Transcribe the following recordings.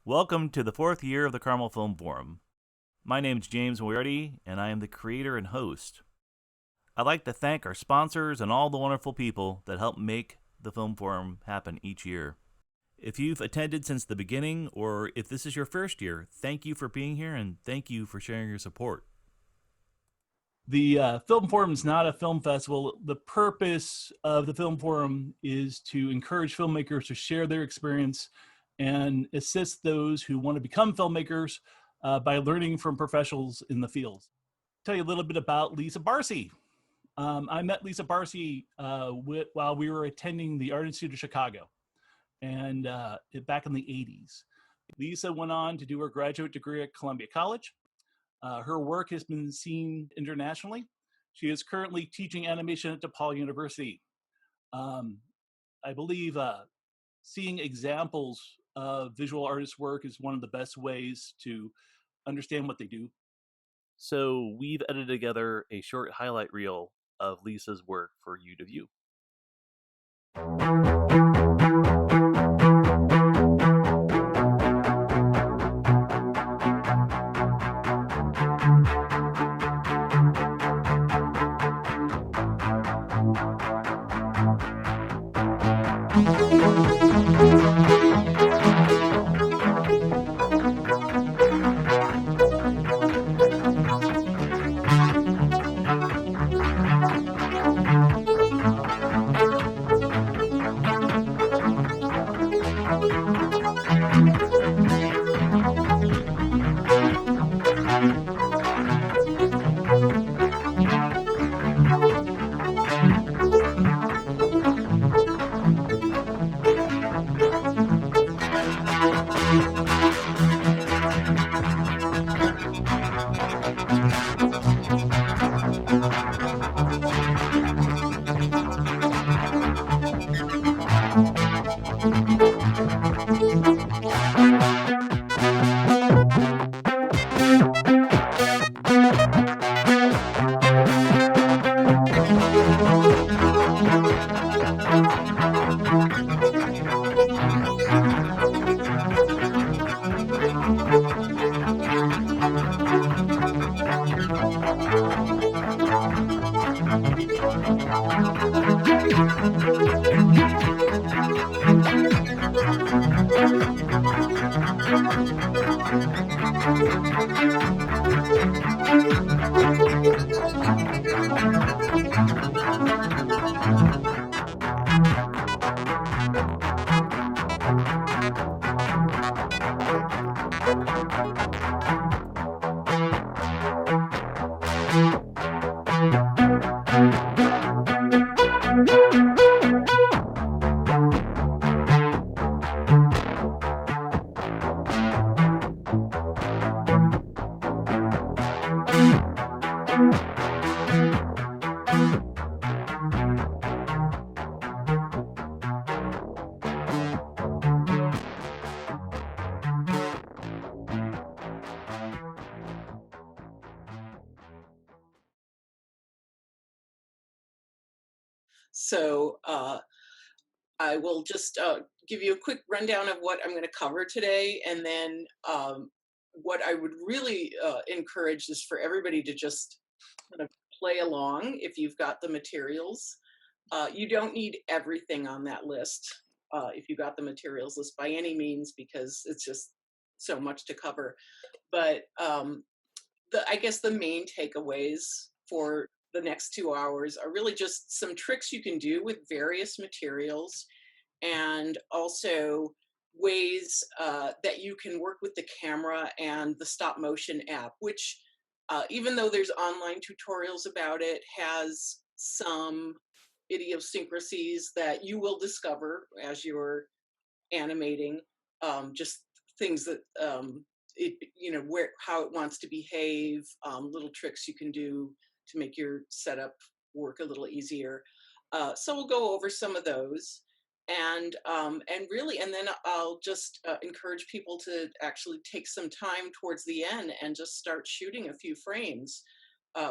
Welcome to the fourth year of the Carmel Film Forum. My name is James Moriarty, and I am the creator and host. I'd like to thank our sponsors and all the wonderful people that help make the Film Forum happen each year. If you've attended since the beginning, or if this is your first year, thank you for being here and thank you for sharing your support. The Film Forum is not a film festival. The purpose of the Film Forum is to encourage filmmakers to share their experience and assist those who want to become filmmakers by learning from professionals in the field. Tell you a little bit about Lisa Barcy. I met Lisa Barcy while we were attending the Art Institute of Chicago, and back in the 80s. Lisa went on to do her graduate degree at Columbia College. Her work has been seen internationally. She is currently teaching animation at DePaul University. I believe seeing examples of visual artists' work is one of the best ways to understand what they do. So we've edited together a short highlight reel of Lisa's work for you to view. So I will just give you a quick rundown of what I'm going to cover today, and then what I would really encourage is for everybody to just kind of play along if you've got the materials. You don't need everything on that list if you got the materials list by any means, because it's just so much to cover. But I guess the main takeaways for the next 2 hours are really just some tricks you can do with various materials, and also ways that you can work with the camera and the stop motion app, which even though there's online tutorials about it, has some idiosyncrasies that you will discover as you're animating, just things that how it wants to behave, little tricks you can do to make your setup work a little easier. So we'll go over some of those, and then I'll just encourage people to actually take some time towards the end and just start shooting a few frames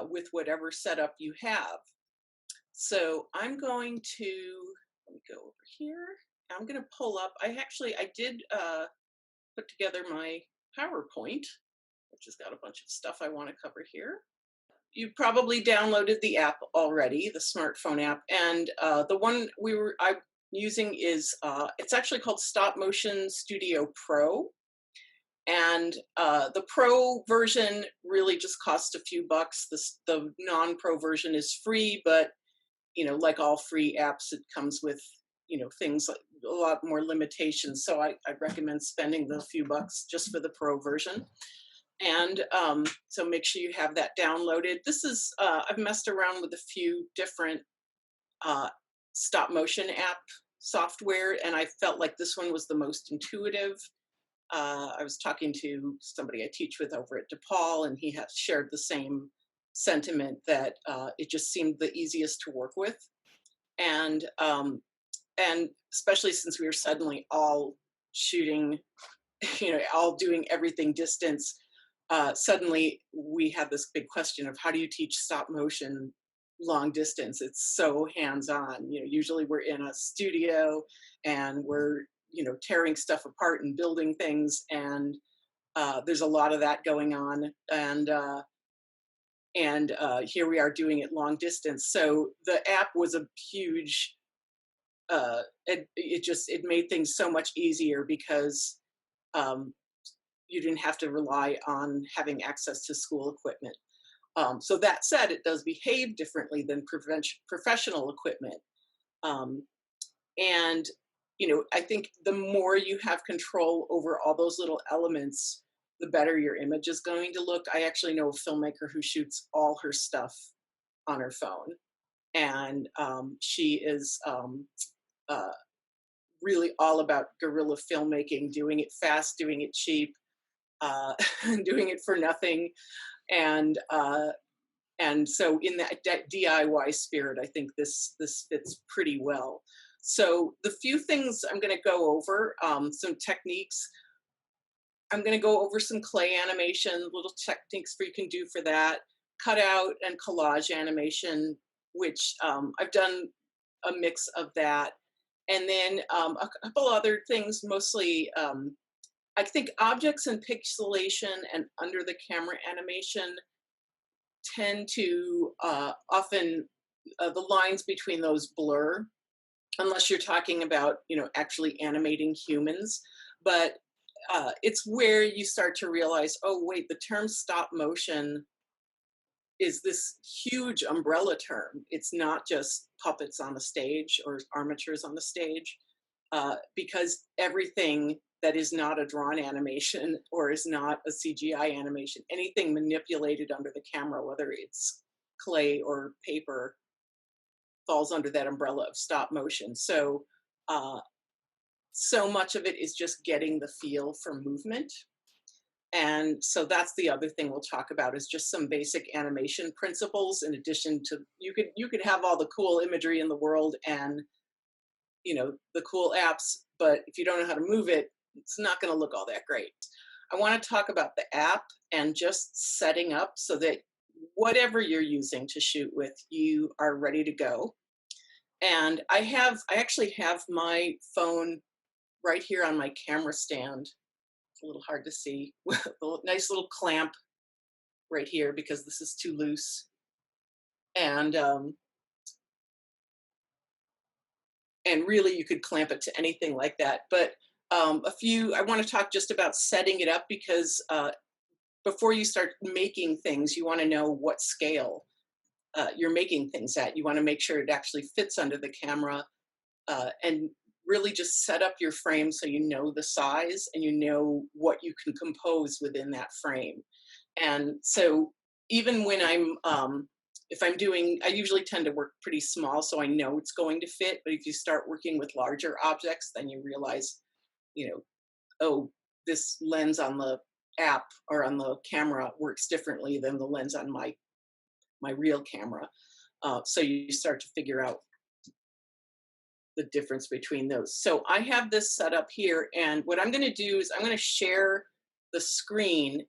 with whatever setup you have. So I'm going to, let me go over here. I'm going to pull up, I did put together my PowerPoint, which has got a bunch of stuff I want to cover here. You probably downloaded the app already, the smartphone app, and the one I'm using is it's actually called Stop Motion Studio Pro, and the Pro version really just costs a few bucks. The non-Pro version is free, but like all free apps, it comes with things like a lot more limitations. So I recommend spending the few bucks just for the Pro version. And so make sure you have that downloaded. This is, I've messed around with a few different stop motion app software, and I felt like this one was the most intuitive. I was talking to somebody I teach with over at DePaul, and he has shared the same sentiment that it just seemed the easiest to work with. And especially since we were suddenly all shooting, all doing everything distance, suddenly we had this big question of how do you teach stop motion long distance? It's so hands-on. Usually we're in a studio and we're tearing stuff apart and building things, and there's a lot of that going on, and here we are doing it long distance. So the app was a huge it made things so much easier because you didn't have to rely on having access to school equipment. So that said, it does behave differently than professional equipment. And I think the more you have control over all those little elements, the better your image is going to look. I actually know a filmmaker who shoots all her stuff on her phone, and she is really all about guerrilla filmmaking, doing it fast, doing it cheap, doing it for nothing, and so in that DIY spirit, I think this fits pretty well. So the few things I'm going to go over, some techniques. I'm going to go over some clay animation, little techniques you can do for that, cutout and collage animation, which I've done a mix of that. And then a couple other things, mostly I think objects and pixelation and under the camera animation tend to often the lines between those blur, unless you're talking about actually animating humans. But it's where you start to realize, oh wait, the term stop motion is this huge umbrella term. It's not just puppets on the stage or armatures on the stage, because everything that is not a drawn animation or is not a CGI animation, anything manipulated under the camera, whether it's clay or paper, falls under that umbrella of stop motion. So so much of it is just getting the feel for movement. And so that's the other thing we'll talk about, is just some basic animation principles. In addition to, you could have all the cool imagery in the world and the cool apps, but if you don't know how to move it, it's not going to look all that great. I want to talk about the app and just setting up so that whatever you're using to shoot with, you are ready to go. And I actually have my phone right here on my camera stand. It's a little hard to see. With a nice little clamp right here because this is too loose. And really you could clamp it to anything like that. But I want to talk just about setting it up, because before you start making things, you want to know what scale you're making things at. You want to make sure it actually fits under the camera, and really just set up your frame so you know the size and you know what you can compose within that frame. And so even when if I'm doing, I usually tend to work pretty small so I know it's going to fit. But if you start working with larger objects, then you realize, oh, this lens on the app or on the camera works differently than the lens on my real camera. So you start to figure out the difference between those. So I have this set up here, and what I'm going to do is I'm going to share the screen,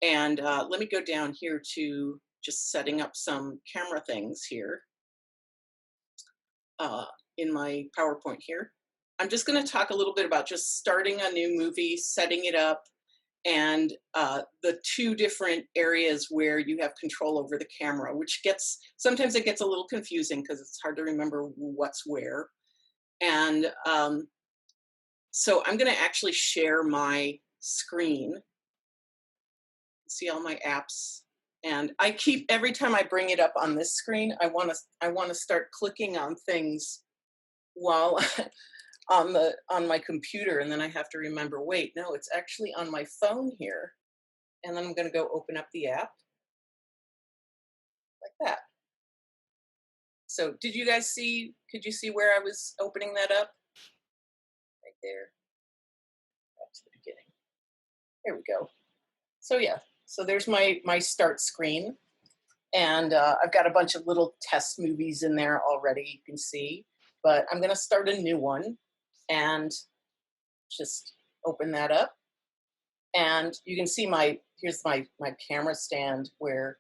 and let me go down here to just setting up some camera things here in my PowerPoint here. I'm just going to talk a little bit about just starting a new movie, setting it up, and the two different areas where you have control over the camera, which sometimes it gets a little confusing because it's hard to remember what's where. And so I'm going to actually share my screen. See all my apps. And I keep, every time I bring it up on this screen, I want to start clicking on things while on my computer, and then I have to remember, wait, no, it's actually on my phone here. And then I'm going to go open up the app like that. So could you see where I was opening that up? Right there. Back to the beginning. There we go. So yeah, so there's my start screen. And I've got a bunch of little test movies in there already, you can see. But I'm going to start a new one and just open that up. And you can see here's my camera stand where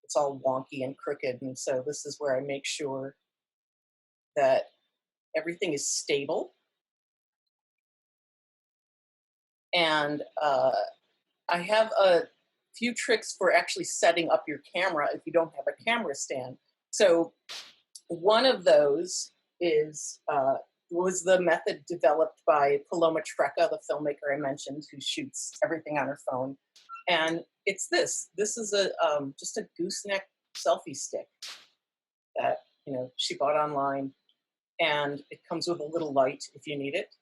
it's all wonky and crooked. And so this is where I make sure that everything is stable. And I have a few tricks for actually setting up your camera if you don't have a camera stand. So one of those was the method developed by Paloma Treca, the filmmaker I mentioned, who shoots everything on her phone. And it's this. This is just a gooseneck selfie stick that she bought online, and it comes with a little light if you need it.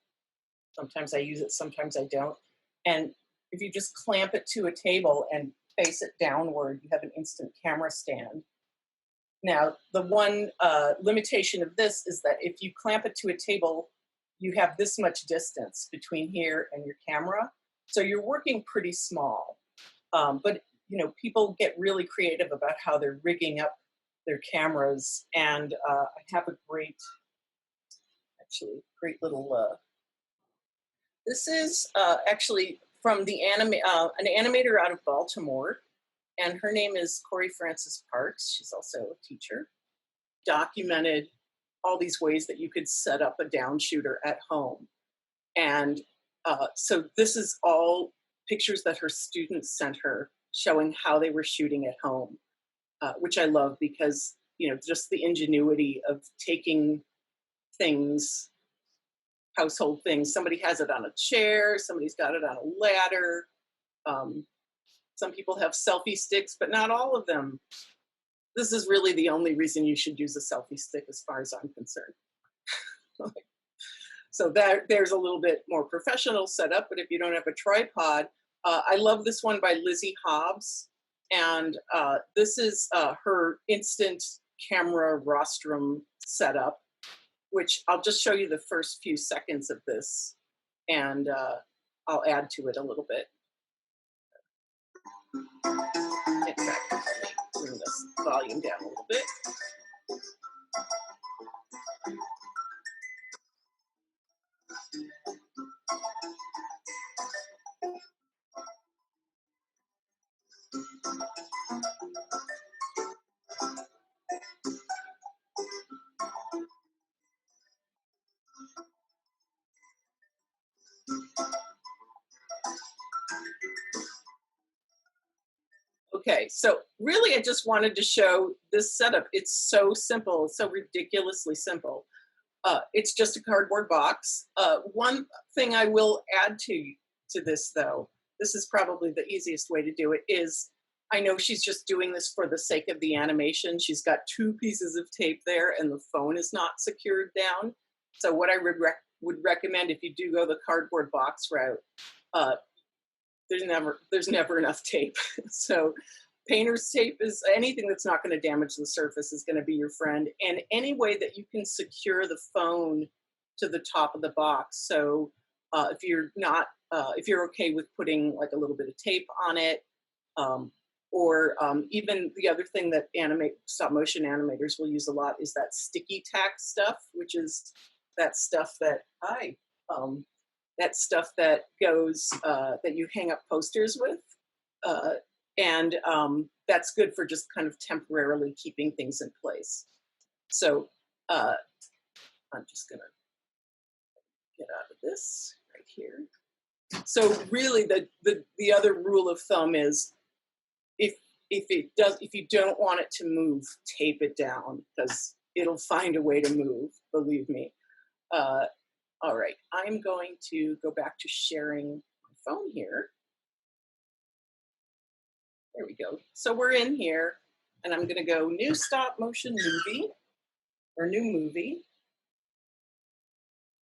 Sometimes I use it, sometimes I don't. And if you just clamp it to a table and face it downward, you have an instant camera stand. Now, the one limitation of this is that if you clamp it to a table, you have this much distance between here and your camera. So you're working pretty small. But people get really creative about how they're rigging up their cameras. And I have a great little, this is actually from an animator out of Baltimore. And her name is Corey Francis Parks. She's also a teacher. Documented all these ways that you could set up a down shooter at home. And so this is all pictures that her students sent her showing how they were shooting at home, which I love because, just the ingenuity of taking things, household things. Somebody has it on a chair, somebody's got it on a ladder. Some people have selfie sticks, but not all of them. This is really the only reason you should use a selfie stick as far as I'm concerned. So there's a little bit more professional setup, but if you don't have a tripod, I love this one by Lizzie Hobbs. And this is her instant camera rostrum setup, which I'll just show you the first few seconds of this, and I'll add to it a little bit. In fact, bring this volume down a little bit. Okay, so really I just wanted to show this setup. It's so simple, it's so ridiculously simple. It's just a cardboard box. One thing I will add to this though, this is probably the easiest way to do it, is I know she's just doing this for the sake of the animation. She's got 2 pieces of tape there and the phone is not secured down. So what I would recommend if you do go the cardboard box route, there's never enough tape. So painter's tape is anything that's not going to damage the surface is going to be your friend. And any way that you can secure the phone to the top of the box. So if you're okay with putting like a little bit of tape on it, or even the other thing that stop motion animators will use a lot is that sticky tack stuff, which is that stuff that goes that you hang up posters with, and that's good for just kind of temporarily keeping things in place. So I'm just gonna get out of this right here. So really the other rule of thumb is if you don't want it to move, tape it down because it'll find a way to move, believe me. All right, I'm going to go back to sharing my phone here. There we go. So we're in here and I'm gonna go new stop motion movie or new movie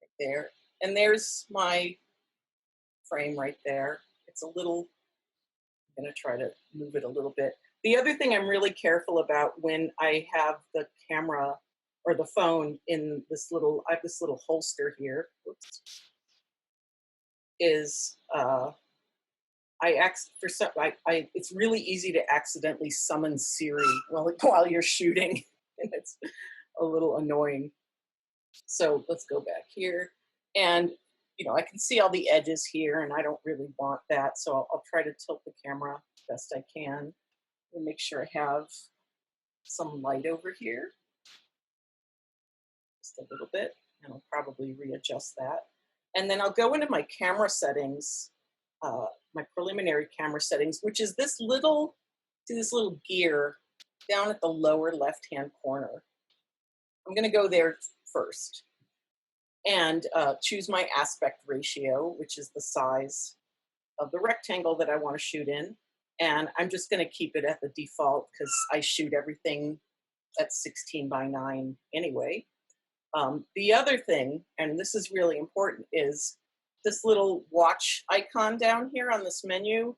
right there. And there's my frame right there. It's a little, I'm gonna try to move it a little bit. The other thing I'm really careful about when I have the camera or the phone in this little, I have this little holster here, oops, is it's really easy to accidentally summon Siri while you're shooting, and it's a little annoying. So let's go back here, and I can see all the edges here, and I don't really want that, so I'll try to tilt the camera best I can and make sure I have some light over here, just a little bit, and I'll probably readjust that. And then I'll go into my camera settings, my preliminary camera settings, which is this little gear down at the lower left-hand corner. I'm gonna go there first and choose my aspect ratio, which is the size of the rectangle that I wanna shoot in. And I'm just gonna keep it at the default because I shoot everything at 16:9 anyway. The other thing, and this is really important, is this little watch icon down here on this menu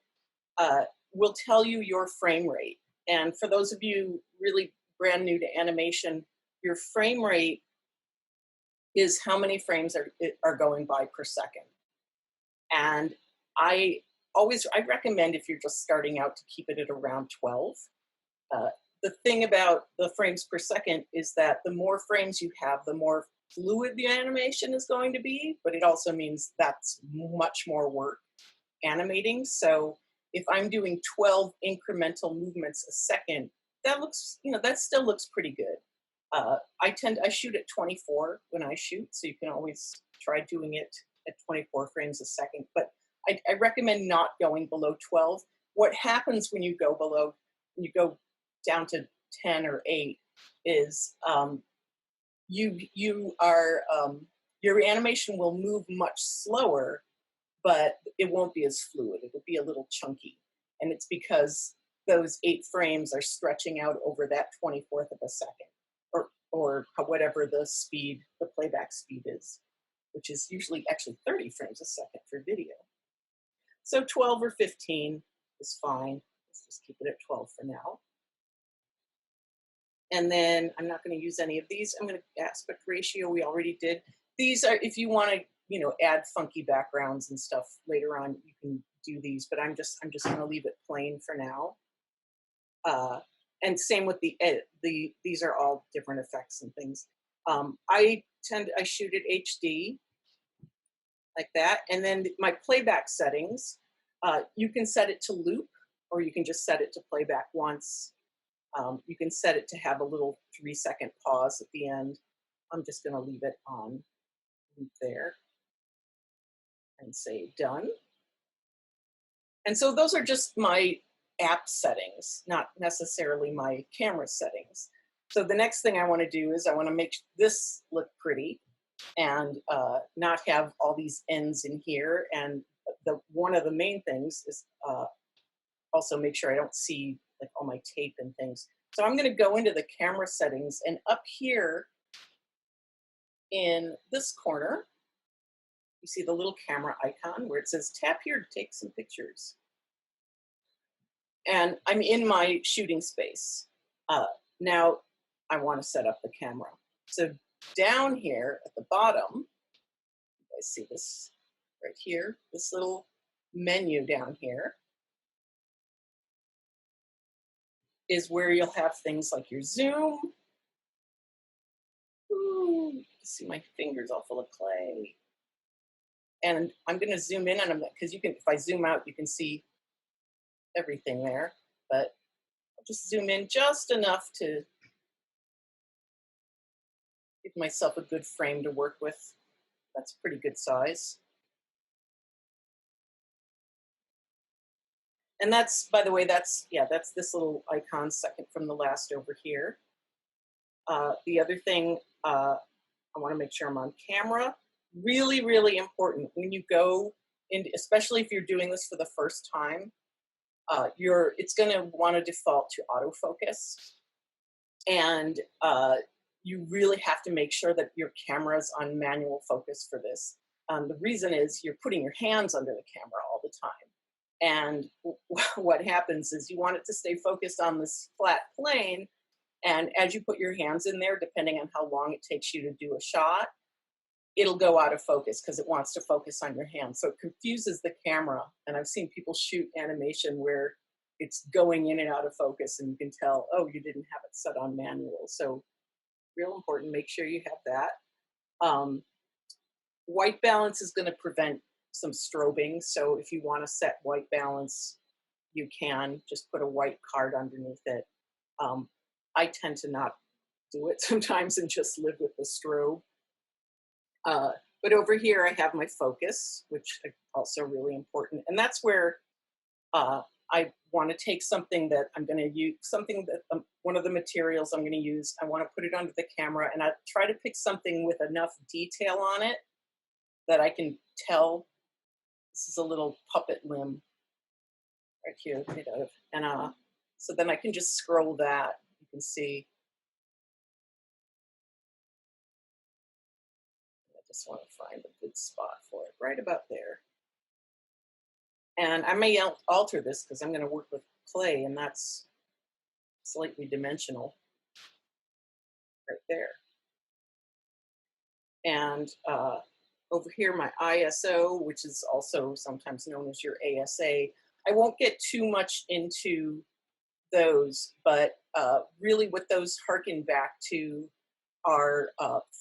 will tell you your frame rate. And for those of you really brand new to animation, your frame rate is how many frames are going by per second. And I recommend, if you're just starting out, to keep it at around 12. The thing about the frames per second is that the more frames you have, the more fluid the animation is going to be, but it also means that's much more work animating. So if I'm doing 12 incremental movements a second, that still looks pretty good. I shoot at 24 when I shoot, so you can always try doing it at 24 frames a second, but I recommend not going below 12. What happens when you go down to 10 or 8 is your animation will move much slower, but it won't be as fluid. It'll be a little chunky. And it's because those 8 frames are stretching out over that 24th of a second, or whatever the playback speed is, which is usually actually 30 frames a second for video. So 12 or 15 is fine. Let's just keep it at 12 for now. And then I'm not going to use any of these. I'm going to aspect ratio. We already did. These are, if you want to, add funky backgrounds and stuff later on, you can do these. But I'm just going to leave it plain for now. And same with these are all different effects and things. I shoot at HD like that. And then my playback settings, you can set it to loop, or you can just set it to playback once. You can set it to have a little 3-second pause at the end. I'm just going to leave it on loop there and say done. And so those are just my app settings, not necessarily my camera settings. So the next thing I want to do is I want to make this look pretty and not have all these ends in here. And one of the main things is also make sure I don't see like all my tape and things. So I'm going to go into the camera settings, and up here in this corner, you see the little camera icon where it says tap here to take some pictures. And I'm in my shooting space. Now I want to set up the camera. So down here at the bottom, you guys see this right here, this little menu down here is where you'll have things like your zoom. Ooh, you can see my fingers all full of clay. And I'm going to zoom in on them because if I zoom out, you can see everything there. But I'll just zoom in just enough to give myself a good frame to work with. That's pretty good size. And that's, by the way, that's this little icon second from the last over here. The other thing, I want to make sure I'm on camera. Really, really important when you go in, especially if you're doing this for the first time, it's going to want to default to autofocus. And you really have to make sure that your camera's on manual focus for this. The reason is you're putting your hands under the camera all the time. And what happens is you want it to stay focused on this flat plane. And as you put your hands in there, depending on how long it takes you to do a shot, it'll go out of focus because it wants to focus on your hands. So it confuses the camera. And I've seen people shoot animation where it's going in and out of focus and you can tell, oh, you didn't have it set on manual. So real important, make sure you have that. White balance is going to prevent some strobing. So if you want to set white balance, you can just put a white card underneath it. I tend to not do it sometimes and just live with the strobe. But over here I have my focus, which is also really important. And that's where I want to take something that I'm going to use, something that one of the materials I'm going to use, I want to put it under the camera, and I try to pick something with enough detail on it that I can tell this is a little puppet limb right here made out of, and so then I can just scroll that. You can see. I just want to find a good spot for it, right about there. And I may alter this because I'm going to work with clay, and that's slightly dimensional right there. And over here, my ISO, which is also sometimes known as your ASA. I won't get too much into those, but really what those harken back to are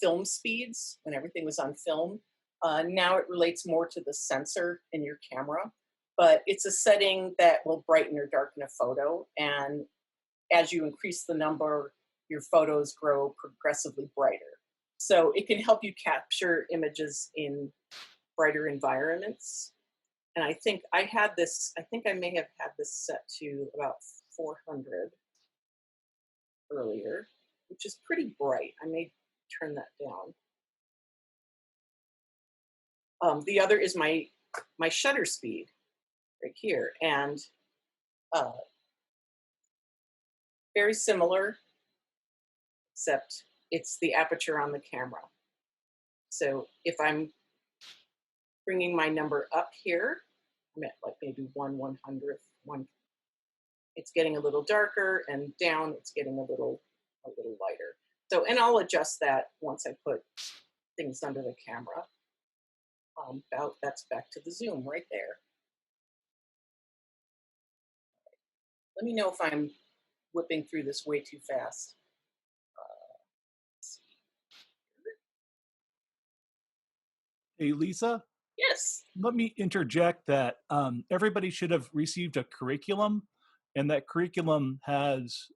film speeds, when everything was on film. Now it relates more to the sensor in your camera, but it's a setting that will brighten or darken a photo. And as you increase the number, your photos grow progressively brighter. So it can help you capture images in brighter environments. And I think I had this, I think I may have had this set to about 400 earlier, which is pretty bright. I may turn that down. The other is my shutter speed right here. And very similar, except it's the aperture on the camera. So if I'm bringing my number up here, I'm at like maybe 1/100th. It's getting a little darker, and down it's getting a little lighter. So, and I'll adjust that once I put things under the camera. That's back to the zoom right there. Let me know if I'm whipping through this way too fast. Hey, Lisa? Yes. Let me interject that everybody should have received a curriculum, and that curriculum has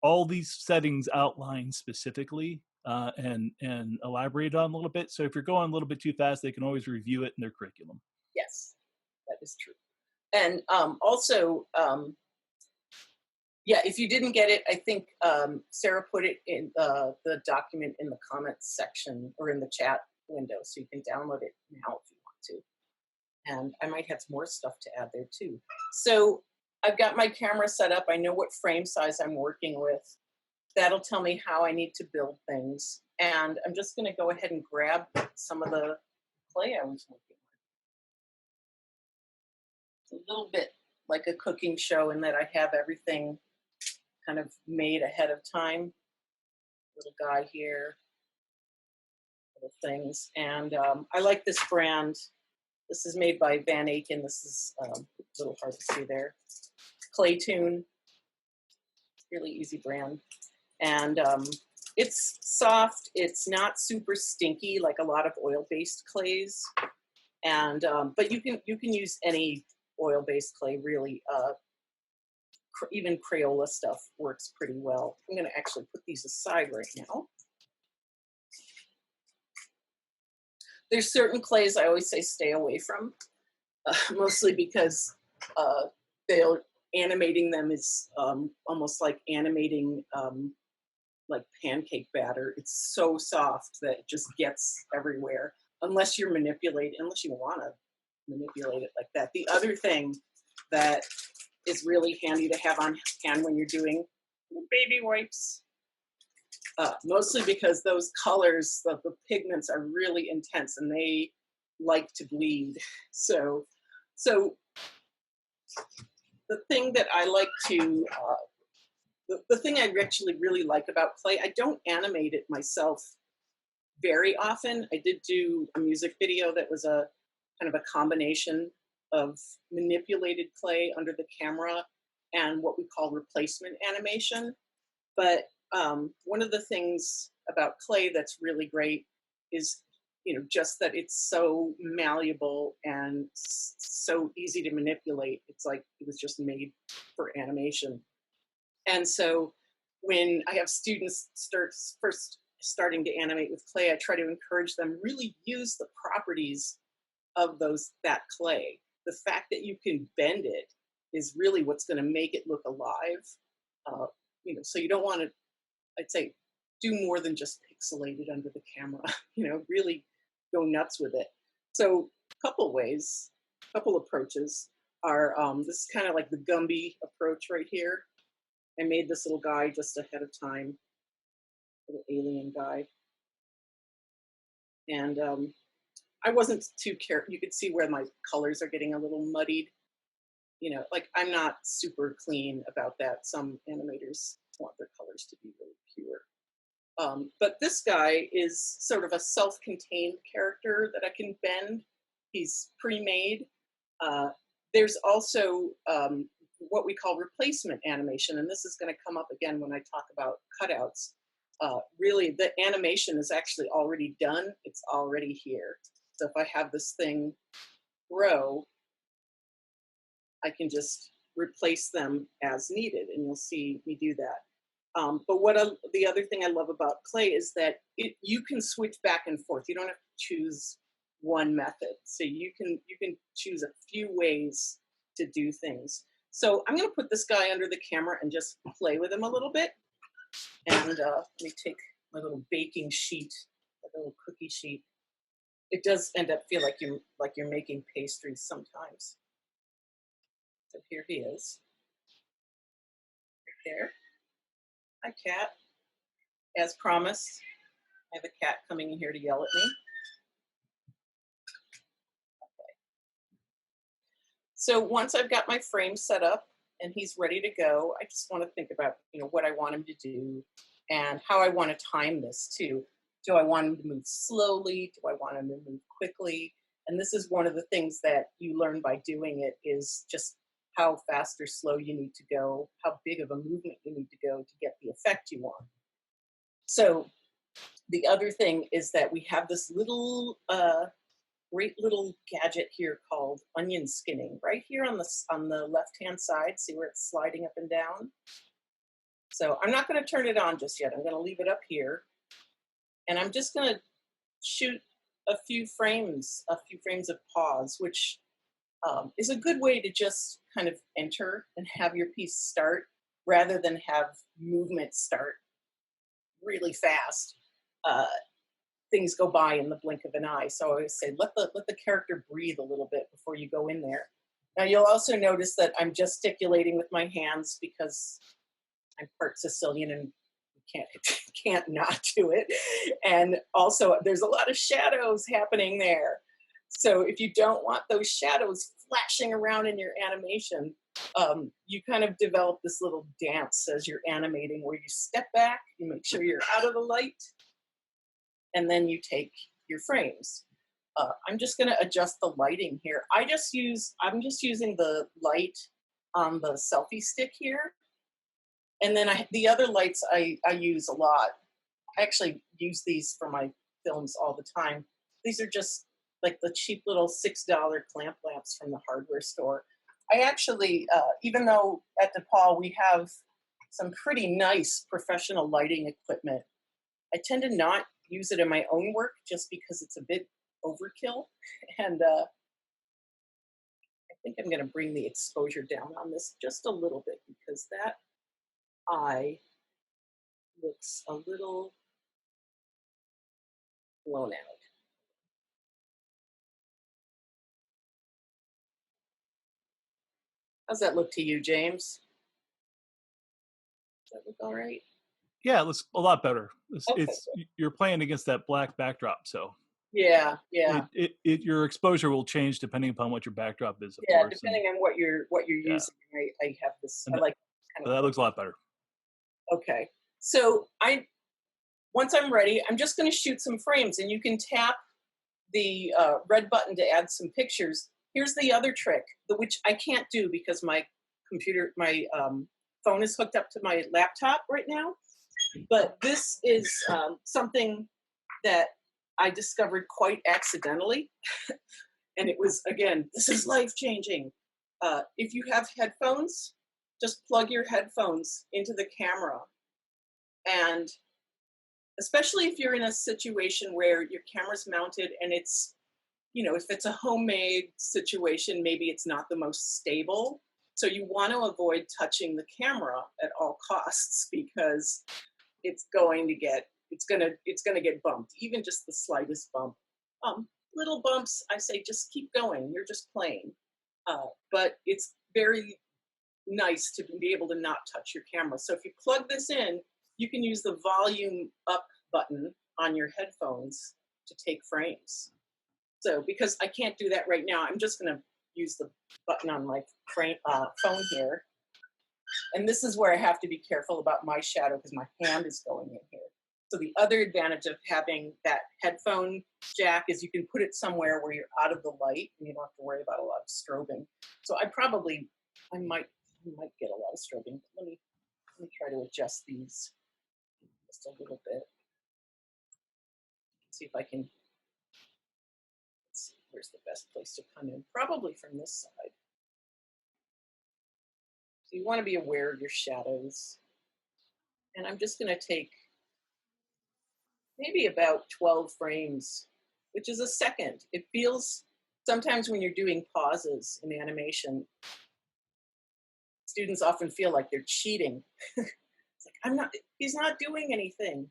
all these settings outlined specifically and elaborated on a little bit. So if you're going a little bit too fast, they can always review it in their curriculum. Yes, that is true. And also, yeah, if you didn't get it, I think Sarah put it in the document in the comments section or in the chat window, so you can download it now if you want to. And I might have more stuff to add there too. So I've got my camera set up. I know what frame size I'm working with. That'll tell me how I need to build things. And I'm just going to go ahead and grab some of the clay I was working with. It's a little bit like a cooking show in that I have everything kind of made ahead of time. Little guy here, little things. And I like this brand. This is made by Van Aken. This is a little hard to see there. Claytune, really easy brand. And it's soft. It's not super stinky like a lot of oil-based clays. And but you can use any oil-based clay really. Even Crayola stuff works pretty well. I'm going to actually put these aside right now. There's certain clays I always say stay away from, mostly because they'll animating them is almost like animating like pancake batter. It's so soft that it just gets everywhere unless you want to manipulate it like that. The other thing that is really handy to have on hand when you're doing baby wipes, mostly because those colors, the pigments are really intense and they like to bleed. So the thing that I like to, the thing I actually really like about clay, I don't animate it myself very often. I did do a music video that was a kind of a combination of manipulated clay under the camera and what we call replacement animation. But one of the things about clay that's really great is, just that it's so malleable and so easy to manipulate. It's like it was just made for animation. And so when I have students first starting to animate with clay, I try to encourage them really use the properties of that clay. The fact that you can bend it is really what's going to make it look alive. So you don't want to, I'd say, do more than just pixelate it under the camera. Really go nuts with it. So a couple approaches are, this is kind of like the Gumby approach right here. I made this little guy just ahead of time, little alien guy. And I wasn't too careful. You could see where my colors are getting a little muddied. Like I'm not super clean about that. Some animators want their colors to be really pure. But this guy is sort of a self-contained character that I can bend. He's pre-made. There's also what we call replacement animation, and this is going to come up again when I talk about cutouts. Really, the animation is actually already done. It's already here. So if I have this thing grow, I can just replace them as needed, and you'll see me do that. But the other thing I love about clay is that you can switch back and forth. You don't have to choose one method. So you can choose a few ways to do things. So I'm going to put this guy under the camera and just play with him a little bit. And let me take my little baking sheet, a little cookie sheet. It does end up feel like you're making pastries sometimes. So here he is, right there. Hi, cat. As promised, I have a cat coming in here to yell at me. Okay. So once I've got my frame set up and he's ready to go, I just want to think about, what I want him to do and how I want to time this too. Do I want him to move slowly? Do I want him to move quickly? And this is one of the things that you learn by doing it, is just how fast or slow you need to go, how big of a movement you need to go to get the effect you want. So the other thing is that we have this little, great little gadget here called onion skinning, right here on the left-hand side. See where it's sliding up and down? So I'm not going to turn it on just yet. I'm going to leave it up here. And I'm just going to shoot a few frames of pause, which is a good way to just kind of enter and have your piece start rather than have movement start really fast. Things go by in the blink of an eye. So I always say, let the character breathe a little bit before you go in there. Now you'll also notice that I'm gesticulating with my hands because I'm part Sicilian and can't not do it. And also there's a lot of shadows happening there. So if you don't want those shadows flashing around in your animation, you kind of develop this little dance as you're animating where you step back, you make sure you're out of the light, and then you take your frames. I'm just going to adjust the lighting here. I'm just using the light on the selfie stick here. And then the other lights I use a lot. I actually use these for my films all the time. These are just like the cheap little $6 clamp lamps from the hardware store. I actually, even though at DePaul we have some pretty nice professional lighting equipment, I tend to not use it in my own work just because it's a bit overkill. And I think I'm going to bring the exposure down on this just a little bit because that eye looks a little blown out. How's that look to you, James? Does that look all right? Yeah, it looks a lot better. Okay. You're playing against that black backdrop, so Yeah. your exposure will change depending upon what your backdrop is, of Yeah, course. depending on what you're Yeah. using. I have this. And I like kind of. that looks a lot better. Okay. So once I'm ready, I'm just going to shoot some frames, and you can tap the red button to add some pictures. Here's the other trick, which I can't do because my phone is hooked up to my laptop right now. But this is something that I discovered quite accidentally. And it was, again, this is life-changing. If you have headphones, just plug your headphones into the camera. And especially if you're in a situation where your camera's mounted and it's, if it's a homemade situation, maybe it's not the most stable. So you want to avoid touching the camera at all costs because it's going to get bumped, even just the slightest bump. Little bumps, I say just keep going. You're just playing. But it's very nice to be able to not touch your camera. So if you plug this in, you can use the volume up button on your headphones to take frames. So because I can't do that right now, I'm just going to use the button on my phone here. And this is where I have to be careful about my shadow because my hand is going in here. So the other advantage of having that headphone jack is you can put it somewhere where you're out of the light and you don't have to worry about a lot of strobing. So I might get a lot of strobing. But let me try to adjust these just a little bit. See if I can. Let's see, where's the best place to come in? Probably from this side. So you want to be aware of your shadows. And I'm just going to take maybe about 12 frames, which is a second. It feels, sometimes when you're doing pauses in animation, students often feel like they're cheating. It's like, he's not doing anything.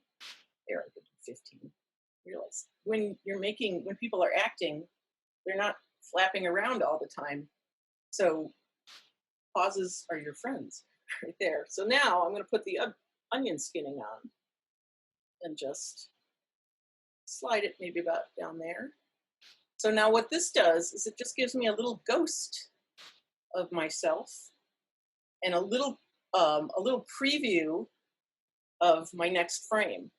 There, I did 15. Realize when people are acting, they're not flapping around all the time. So pauses are your friends right there. So now I'm going to put the onion skinning on and just slide it maybe about down there. So now what this does is it just gives me a little ghost of myself and a little preview of my next frame.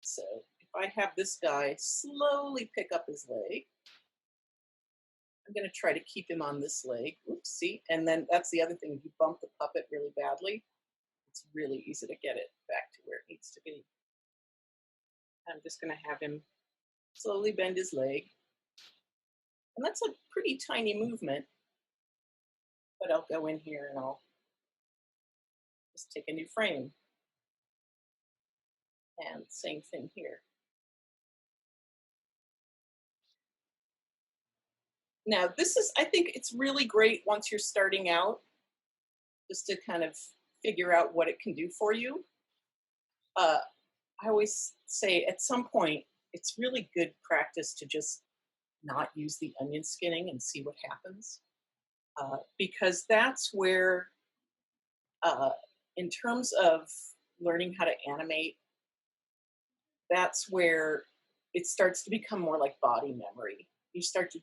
So if I have this guy slowly pick up his leg, I'm going to try to keep him on this leg. Oops, see? And then that's the other thing. If you bump the puppet really badly, it's really easy to get it back to where it needs to be. I'm just going to have him slowly bend his leg. And that's a pretty tiny movement. But I'll go in here and I'll just take a new frame. And same thing here. Now, I think it's really great once you're starting out, just to kind of figure out what it can do for you. I always say at some point, it's really good practice to just not use the onion skinning and see what happens. Because that's where, in terms of learning how to animate, that's where it starts to become more like body memory. You start to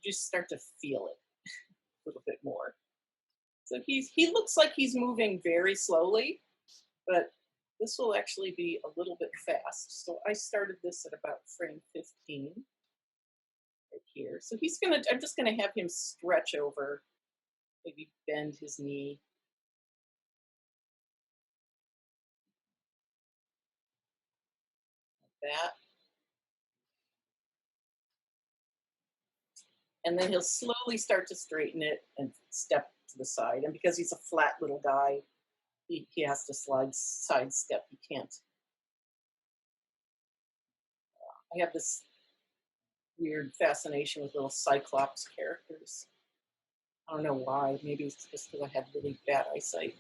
feel it a little bit more. So he looks like he's moving very slowly, but this will actually be a little bit fast. So I started this at about frame 15 right here. So I'm just gonna have him stretch over, maybe bend his knee. Like that. And then he'll slowly start to straighten it and step to the side. And because he's a flat little guy, he has to sidestep. He can't. I have this weird fascination with little Cyclops characters. I don't know why. Maybe it's just because I have really bad eyesight.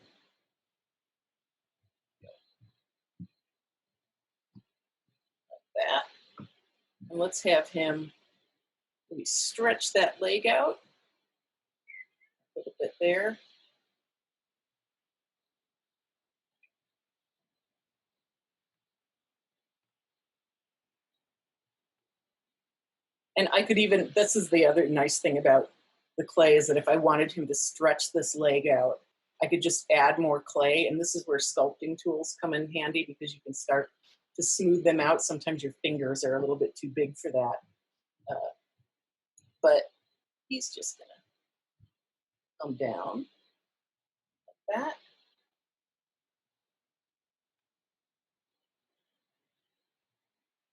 Like that. And let's have him maybe stretch that leg out a little bit there. And I could even, this is the other nice thing about the clay, is that if I wanted him to stretch this leg out, I could just add more clay. And this is where sculpting tools come in handy, because you can start to smooth them out. Sometimes your fingers are a little bit too big for that. But he's just gonna come down like that.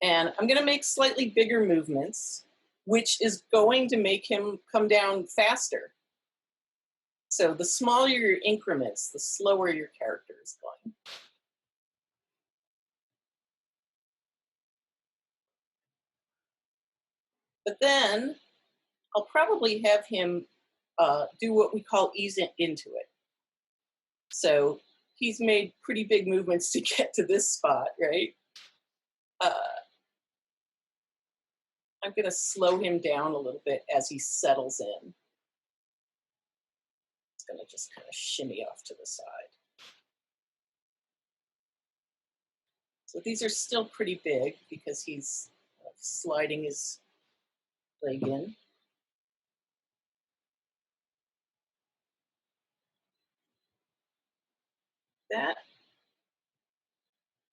And I'm gonna make slightly bigger movements, which is going to make him come down faster. So the smaller your increments, the slower your character is going. But then I'll probably have him do what we call ease into it. So he's made pretty big movements to get to this spot, right? I'm gonna slow him down a little bit as he settles in. It's gonna just kind of shimmy off to the side. So these are still pretty big because he's sliding his leg in. That.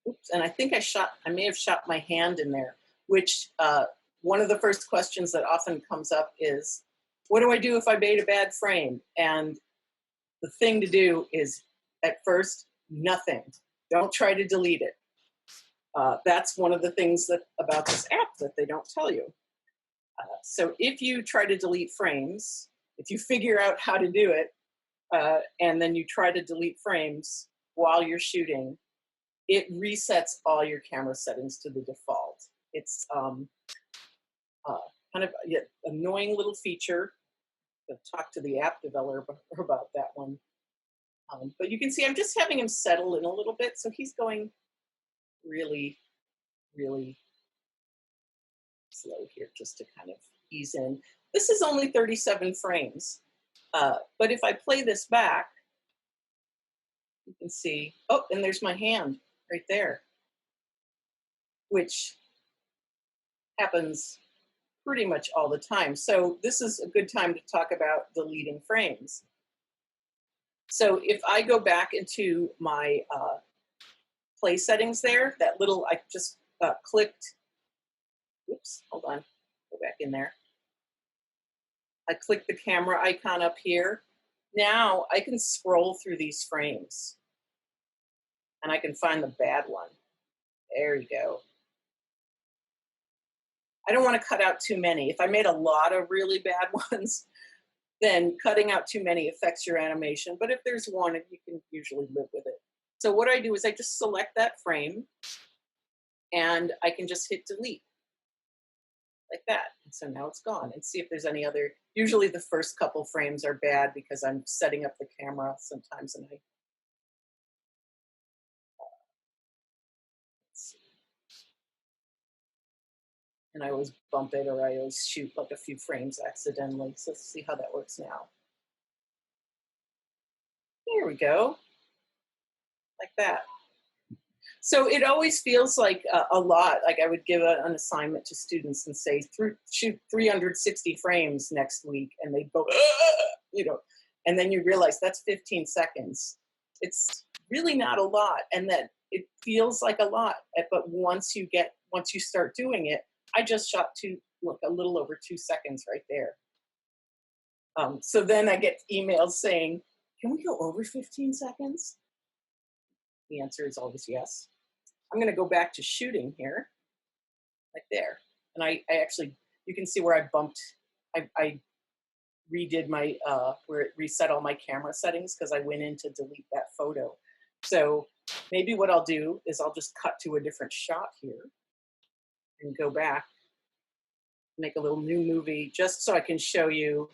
Oops, and I think I may have shot my hand in there, which one of the first questions that often comes up is, what do I do if I made a bad frame? And the thing to do is, at first, nothing. Don't try to delete it. That's one of the things about this app that they don't tell you. So if you try to delete frames, if you figure out how to do it, and then you try to delete frames while you're shooting, it resets all your camera settings to the default. It's kind of an annoying little feature. I'll talk to the app developer about that one. But you can see I'm just having him settle in a little bit. So he's going really, really slow here, just to kind of ease in. This is only 37 frames. But if I play this back, you can see, oh, and there's my hand right there, which happens pretty much all the time. So this is a good time to talk about deleting frames. So if I go back into my play settings there, that little, I just clicked, whoops, hold on, go back in there. I clicked the camera icon up here. Now I can scroll through these frames and I can find the bad one. There you go. I don't want to cut out too many. If I made a lot of really bad ones, then cutting out too many affects your animation. But if there's one, you can usually live with it. So what I do is I just select that frame and I can just hit delete like that. And so now it's gone. And see if there's any other, usually the first couple frames are bad because I'm setting up the camera sometimes and I always bump it, or I always shoot like a few frames accidentally. So let's see how that works now. Here we go, like that. So it always feels like a lot. Like I would give an assignment to students and say, shoot 360 frames next week, and they'd go, you know, and then you realize that's 15 seconds. It's really not a lot, and that it feels like a lot. But once you start doing it, I just shot a little over 2 seconds right there. So then I get emails saying, can we go over 15 seconds? The answer is always yes. I'm going to go back to shooting here, like there. And I actually, you can see where I bumped, I redid my, where it reset all my camera settings because I went in to delete that photo. So maybe what I'll do is I'll just cut to a different shot here and go back make a little new movie just so I can show you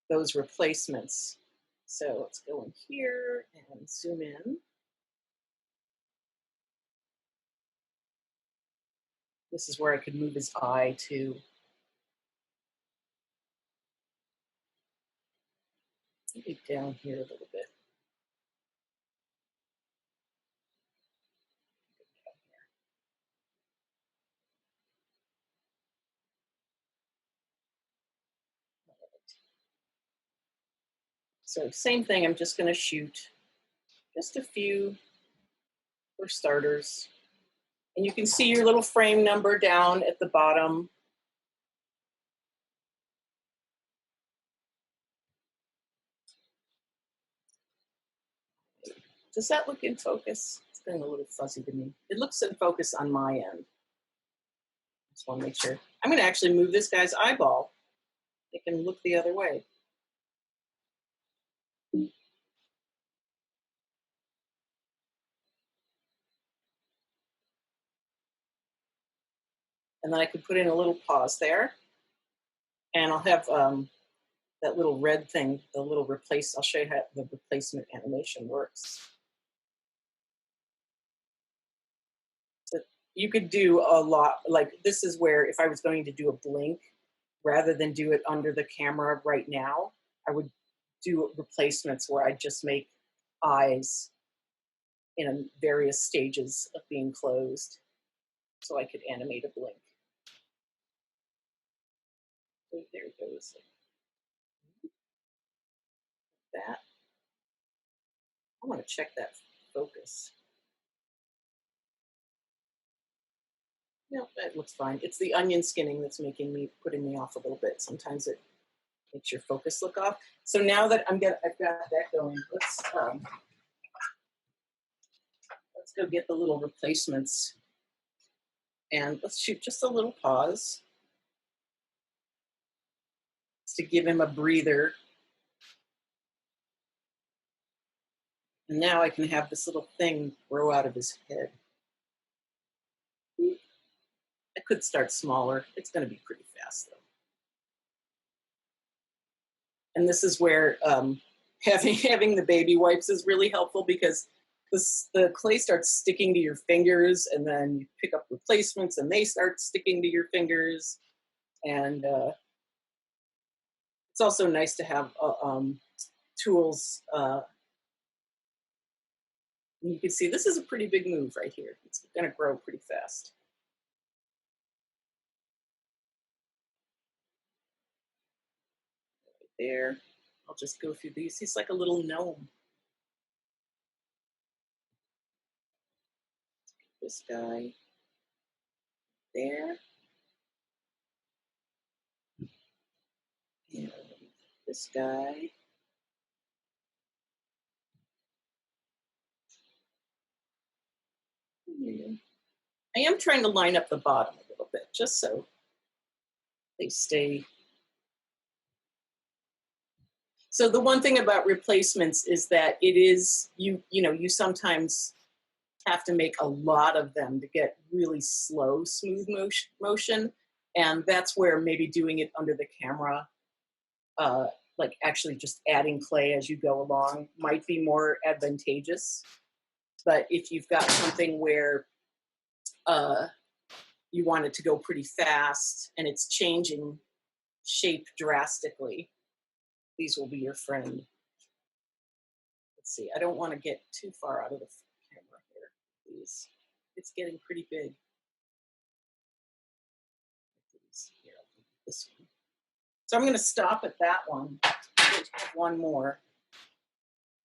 those replacements. So let's go in here and zoom in. This is where I could move his eye to. Maybe down here a little bit. So same thing, I'm just gonna shoot just a few for starters. And you can see your little frame number down at the bottom. Does that look in focus? It's getting a little fuzzy to me. It looks in focus on my end. Just want to make sure. I'm going to actually move this guy's eyeball. It can look the other way. And then I could put in a little pause there. And I'll have that little red thing, the little replace. I'll show you how the replacement animation works. So you could do a lot, like this is where if I was going to do a blink, rather than do it under the camera right now, I would do replacements where I just make eyes in various stages of being closed so I could animate a blink. So there it goes. That. I want to check that focus. No, that looks fine. It's the onion skinning that's putting me off a little bit. Sometimes it makes your focus look off. So now that I've got that going, let's go get the little replacements. And let's shoot just a little pause to give him a breather. And now I can have this little thing grow out of his head. I could start smaller. It's going to be pretty fast though. And this is where having the baby wipes is really helpful because the clay starts sticking to your fingers, and then you pick up replacements and they start sticking to your fingers. And it's also nice to have tools. You can see this is a pretty big move right here. It's going to grow pretty fast. Right there. I'll just go through these. He's like a little gnome. This guy there. And this guy. I am trying to line up the bottom a little bit, just so they stay. So the one thing about replacements is that it is, you sometimes have to make a lot of them to get really slow, smooth motion. And that's where maybe doing it under the camera, like actually just adding clay as you go along might be more advantageous. But if you've got something where you want it to go pretty fast and it's changing shape drastically, these will be your friend. Let's see, I don't want to get too far out of the camera here, please. It's getting pretty big. Here, this one. So I'm going to stop at that one. I'm going to have one more.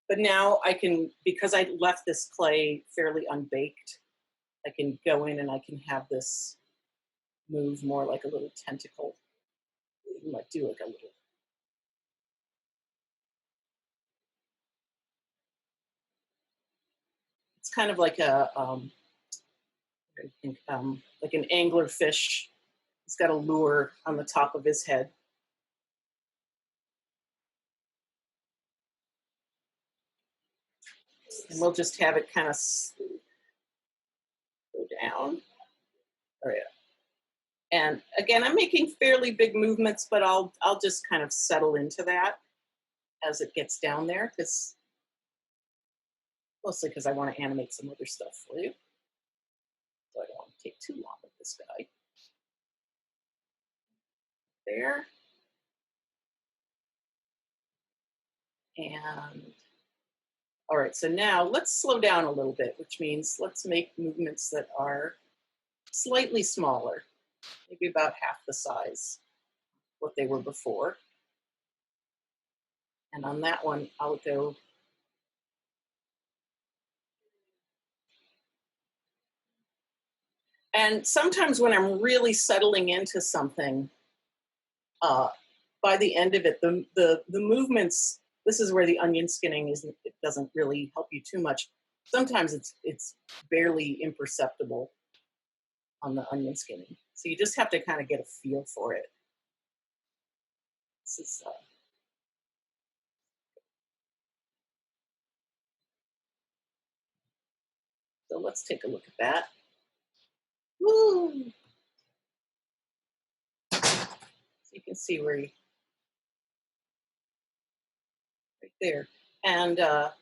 But now I can, because I left this clay fairly unbaked, I can go in and I can have this move more like a little tentacle. You might do like a little. It's kind of like a, I think, like an angler fish. He's got a lure on the top of his head. And we'll just have it kind of go down. Oh yeah. And again, I'm making fairly big movements, but I'll just kind of settle into that as it gets down there, mostly because I want to animate some other stuff for you. So I don't want to take too long with this guy. There. And all right, so now let's slow down a little bit, which means let's make movements that are slightly smaller, maybe about half the size what they were before. And on that one, I'll go. And sometimes when I'm really settling into something, by the end of it, the movements, this is where the onion skinning it doesn't really help you too much. Sometimes it's barely imperceptible on the onion skinning. So you just have to kind of get a feel for it. This is, so let's take a look at that. Woo! So you can see where right there. And there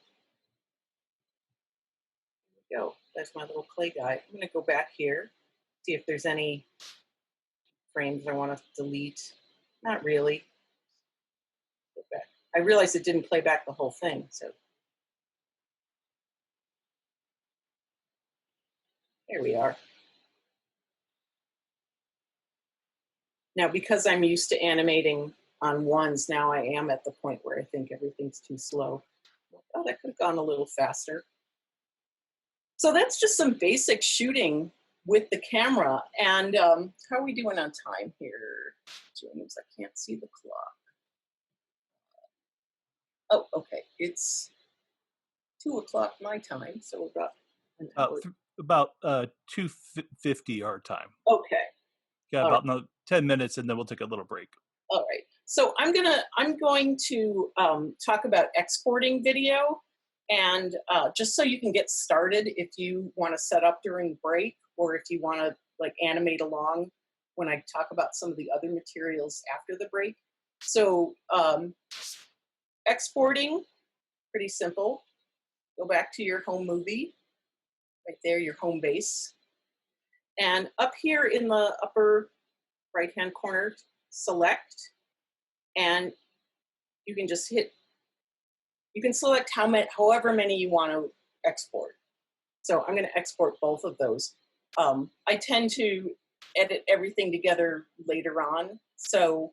we go. That's my little clay guy. I'm going to go back here, see if there's any frames I want to delete. Not really. Go back. I realized it didn't play back the whole thing, so. There we are. Now, because I'm used to animating on ones, now I am at the point where I think everything's too slow. Oh, that could have gone a little faster. So that's just some basic shooting with the camera. And how are we doing on time here, James? I can't see the clock. Oh, okay. It's 2 o'clock my time, so we've got an hour. About 2:50 our time. Okay. Got about another 10 minutes, and then we'll take a little break. All right. So I'm going to talk about exporting video, and just so you can get started, if you want to set up during break, or if you want to like animate along when I talk about some of the other materials after the break. So exporting, pretty simple. Go back to your home movie, right there, your home base. And up here in the upper right-hand corner, select, and you can just hit, you can select however many you want to export. So I'm going to export both of those. I tend to edit everything together later on. So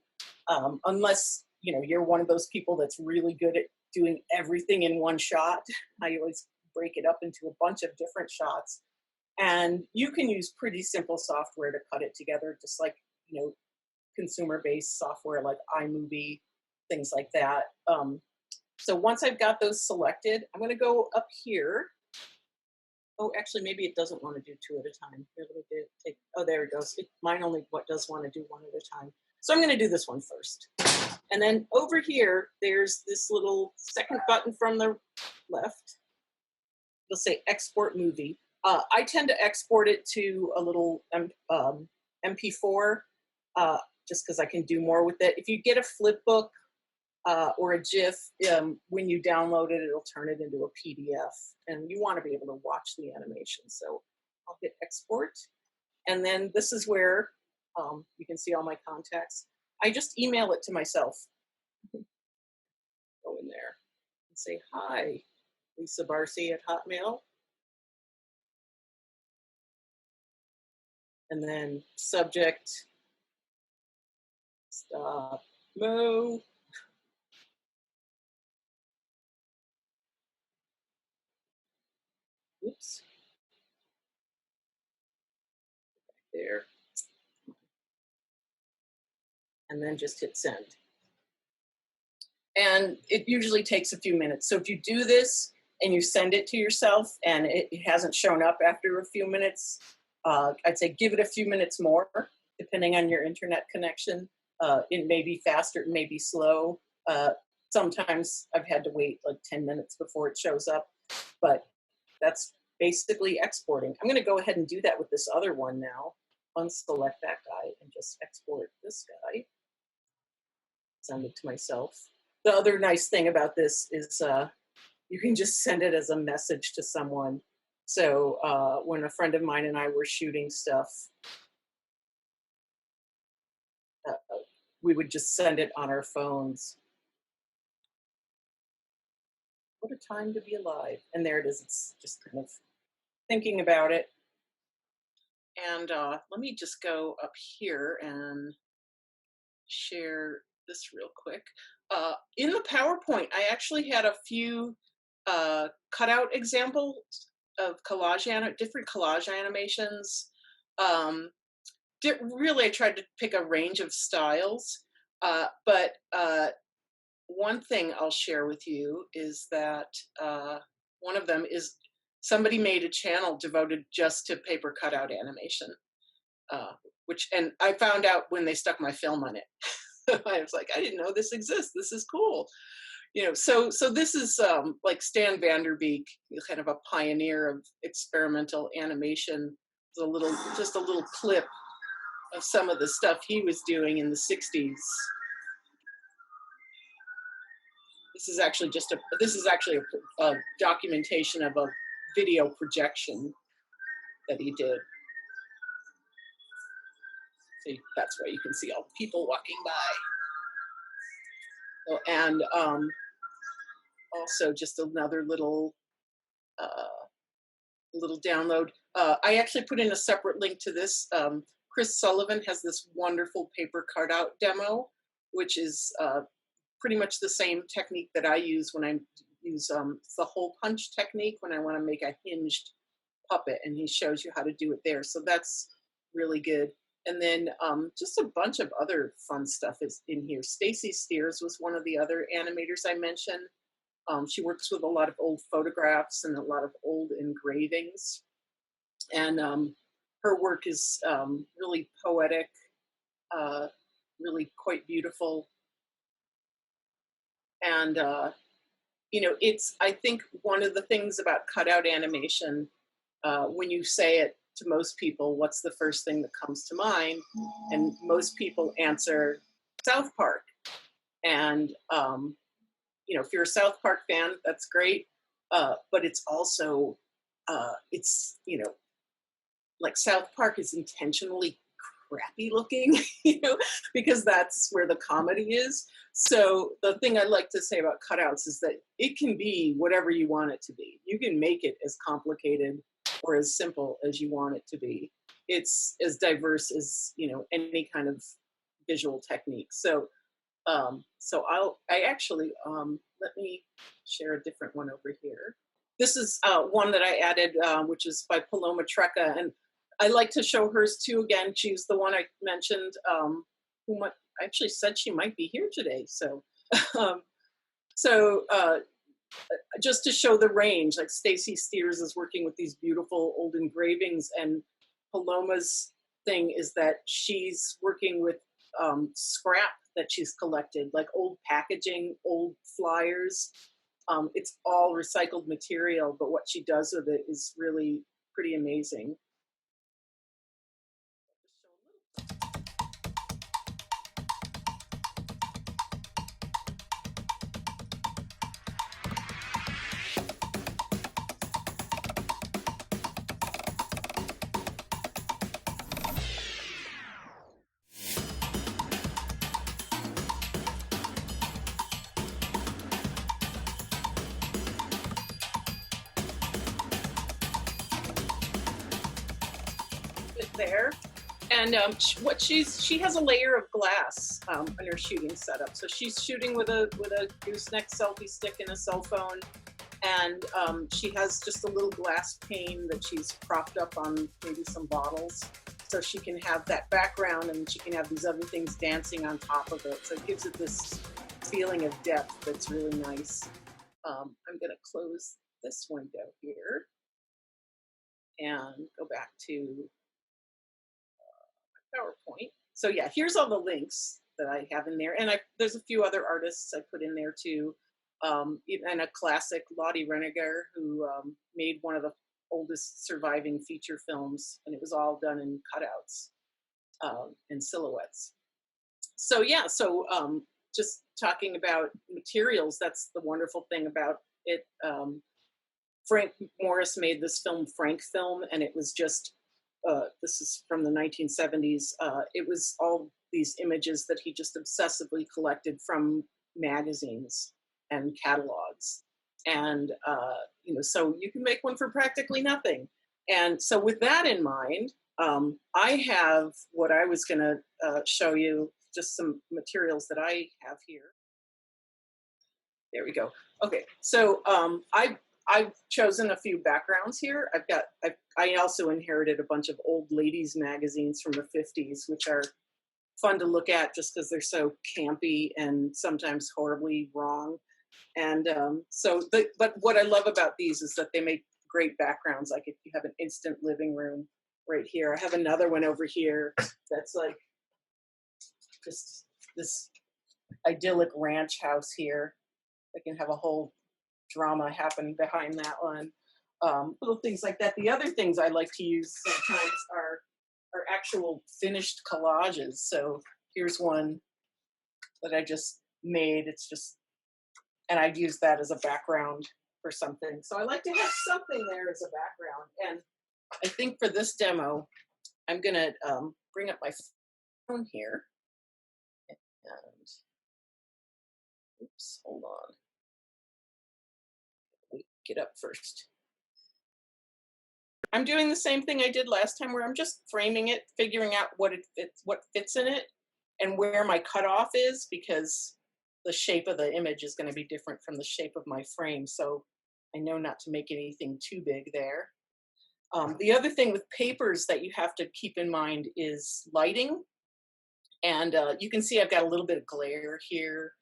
unless you're one of those people that's really good at doing everything in one shot, I always break it up into a bunch of different shots. And you can use pretty simple software to cut it together, just like consumer-based software like iMovie, things like that. So once I've got those selected, I'm going to go up here. Oh, actually, maybe it doesn't want to do 2 at a time. Here, let me take. Oh, there it goes. Mine only does want to do 1 at a time. So I'm going to do this one first. And then over here, there's this little second button from the left. It'll say Export Movie. I tend to export it to a little MP4, just because I can do more with it. If you get a flip book or a GIF, when you download it, it'll turn it into a PDF. And you want to be able to watch the animation. So I'll hit Export. And then this is where you can see all my contacts. I just email it to myself. Go in there and say, hi, Lisa Barcy at Hotmail. And then subject, stop, mo. Oops. There. And then just hit send. And it usually takes a few minutes. So if you do this and you send it to yourself and it hasn't shown up after a few minutes, I'd say give it a few minutes more, depending on your internet connection. It may be faster, it may be slow. Sometimes I've had to wait like 10 minutes before it shows up, but that's basically exporting. I'm going to go ahead and do that with this other one now. unselect that guy and just export this guy. Send it to myself. The other nice thing about this is you can just send it as a message to someone. So when a friend of mine and I were shooting stuff, we would just send it on our phones. What a time to be alive. And there it is. It's just kind of thinking about it. And let me just go up here and share this real quick. In the PowerPoint, I actually had a few cutout examples of different collage animations. Really, I tried to pick a range of styles, but one thing I'll share with you is that one of them is somebody made a channel devoted just to paper cutout animation, and I found out when they stuck my film on it. I was like, I didn't know this exists. This is cool. So this is like Stan Vanderbeek, kind of a pioneer of experimental animation. Just a little clip of some of the stuff he was doing in the 60s. This is actually a documentation of a video projection that he did. See, that's why you can see all the people walking by. Oh, and also just another little download. I actually put in a separate link to this. Chris Sullivan has this wonderful paper cutout demo, which is pretty much the same technique that I use when I use the hole punch technique when I want to make a hinged puppet, and he shows you how to do it there. So that's really good. And then just a bunch of other fun stuff is in here. Stacy Steers was one of the other animators I mentioned. She works with a lot of old photographs and a lot of old engravings. And her work is really poetic, really quite beautiful. And, I think one of the things about cutout animation, when you say it to most people, what's the first thing that comes to mind? And most people answer South Park. And, if you're a South Park fan, that's great. But it's also, like South Park is intentionally crappy looking, because that's where the comedy is. So the thing I like to say about cutouts is that it can be whatever you want it to be. You can make it as complicated or as simple as you want it to be. It's as diverse as, any kind of visual technique. So let me share a different one over here. This is one that I added, which is by Paloma Treca, and I like to show hers too. Again, she's the one I mentioned, who actually said she might be here today. So, just to show the range, like Stacy Steers is working with these beautiful old engravings, and Paloma's thing is that she's working with scrap that she's collected, like old packaging, old flyers. It's all recycled material, but what she does with it is really pretty amazing. There, and she has a layer of glass in her shooting setup. So she's shooting with a gooseneck selfie stick and a cell phone, and she has just a little glass pane that she's propped up on maybe some bottles, so she can have that background and she can have these other things dancing on top of it. So it gives it this feeling of depth that's really nice. I'm going to close this window here and go back to PowerPoint. So yeah, here's all the links that I have in there. And there's a few other artists I put in there too. And a classic, Lottie Renegar, who made one of the oldest surviving feature films, and it was all done in cutouts. and silhouettes. So yeah, so just talking about materials, that's the wonderful thing about it. Frank Morris made this film, Frank Film, and it was just, this is from the 1970s. It was all these images that he just obsessively collected from magazines and catalogs. And, so you can make one for practically nothing. And so with that in mind, I have what I was gonna show you, just some materials that I have here. There we go. Okay, so I've chosen a few backgrounds here. I also inherited a bunch of old ladies magazines from the 50s, which are fun to look at just because they're so campy and sometimes horribly wrong. And but what I love about these is that they make great backgrounds. Like if you have an instant living room right here. I have another one over here that's like just this idyllic ranch house here. I can have a whole drama happening behind that one. Little things like that. The other things I like to use sometimes are actual finished collages. So here's one that I just made. It's just, and I'd use that as a background for something. So I like to have something there as a background. And I think for this demo, I'm gonna bring up my phone here. And oops, hold on. We get up first. I'm doing the same thing I did last time, where I'm just framing it, figuring out what fits in it, and where my cutoff is, because the shape of the image is going to be different from the shape of my frame. So I know not to make anything too big there. The other thing with papers that you have to keep in mind is lighting. And you can see I've got a little bit of glare here.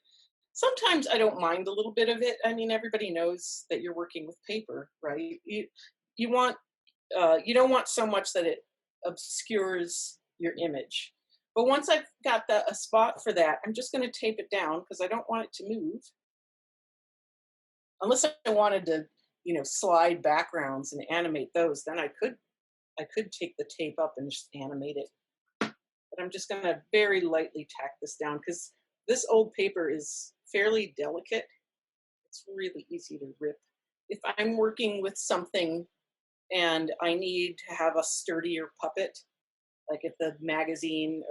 Sometimes I don't mind a little bit of it. I mean, everybody knows that you're working with paper, right? You want you don't want so much that it obscures your image. But once I've got a spot for that, I'm just going to tape it down because I don't want it to move. Unless I wanted to, slide backgrounds and animate those, then I could take the tape up and just animate it. But I'm just going to very lightly tack this down because this old paper is fairly delicate. It's really easy to rip. If I'm working with something and I need to have a sturdier puppet, like if the magazine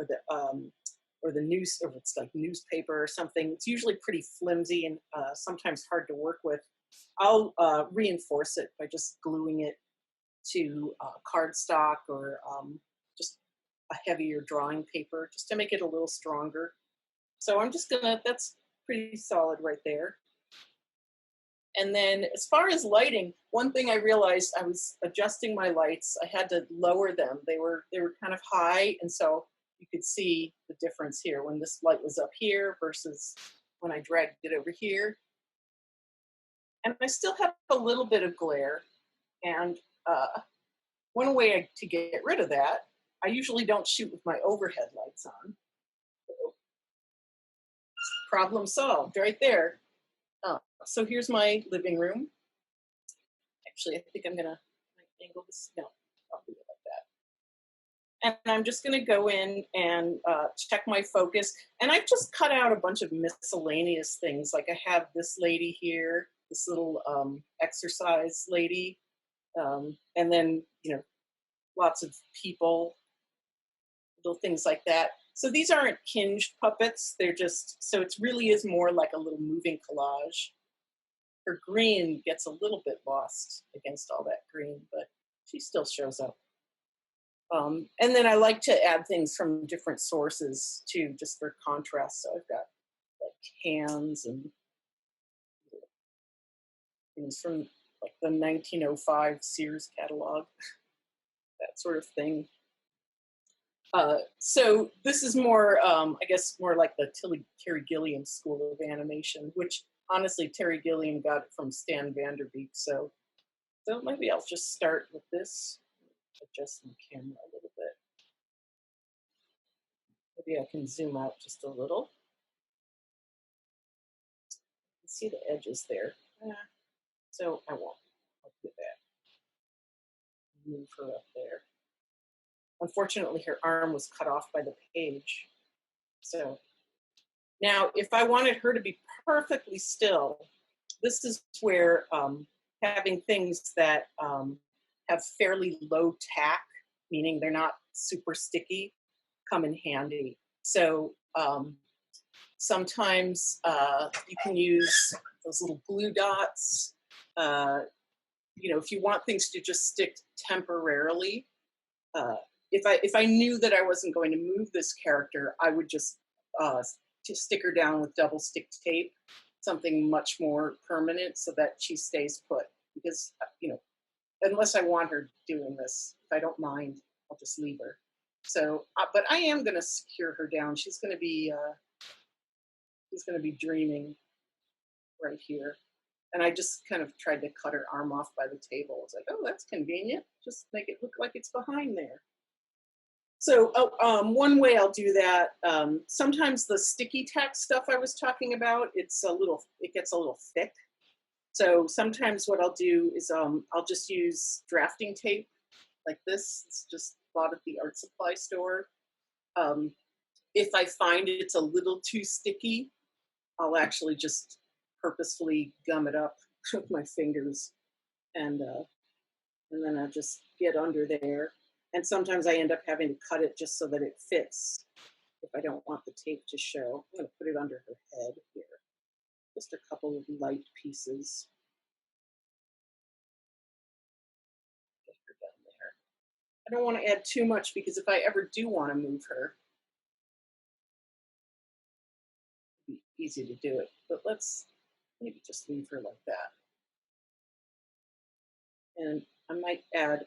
or the news, or it's like newspaper or something, it's usually pretty flimsy and sometimes hard to work with. I'll reinforce it by just gluing it to cardstock or just a heavier drawing paper, just to make it a little stronger. So I'm just gonna, that's pretty solid right there. And then as far as lighting, one thing I realized, I was adjusting my lights. I had to lower them. They were kind of high, and so you could see the difference here when this light was up here versus when I dragged it over here. And I still have a little bit of glare. And one way to get rid of that, I usually don't shoot with my overhead lights on. So, problem solved right there. So here's my living room. Actually, I think I'm gonna angle this. No, I'll do it like that. And I'm just gonna go in and check my focus. And I've just cut out a bunch of miscellaneous things. Like I have this lady here, this little exercise lady, and then lots of people, little things like that. So these aren't hinged puppets. They're just, so it really is more like a little moving collage. Her green gets a little bit lost against all that green, but she still shows up. And then I like to add things from different sources too, just for contrast. So I've got like hands and things from like the 1905 Sears catalog, that sort of thing. So this is more, I guess, more like the Terry Gilliam School of Animation, which honestly, Terry Gilliam got it from Stan Vanderbeek. So maybe I'll just start with this, adjust the camera a little bit. Maybe I can zoom out just a little. You can see the edges there. So I won't. I'll do that. Move her up there. Unfortunately, her arm was cut off by the page. So now, if I wanted her to be perfectly still, this is where having things that have fairly low tack, meaning they're not super sticky, come in handy. So sometimes you can use those little glue dots. You know, if you want things to just stick temporarily, if I knew that I wasn't going to move this character, I would just stick her down with double stick tape, something much more permanent, so that she stays put. Because you know, unless I want her doing this, if I don't mind, I'll just leave her. So, but I am going to secure her down. She's going to be dreaming right here. And I just kind of tried to cut her arm off by the table. I was like, oh, that's convenient. Just make it look like it's behind there. So one way I'll do that, sometimes the sticky tack stuff I was talking about, it gets a little thick. So sometimes what I'll do is I'll just use drafting tape like this. It's just bought at the art supply store. If I find it's a little too sticky, I'll actually just purposefully gum it up with my fingers, and then I'll just get under there. And sometimes I end up having to cut it just so that it fits if I don't want the tape to show. I'm going to put it under her head here. Just a couple of light pieces. Get her down there. I don't want to add too much because if I ever do want to move her, it'd be easy to do it. But let's maybe just leave her like that. And I might add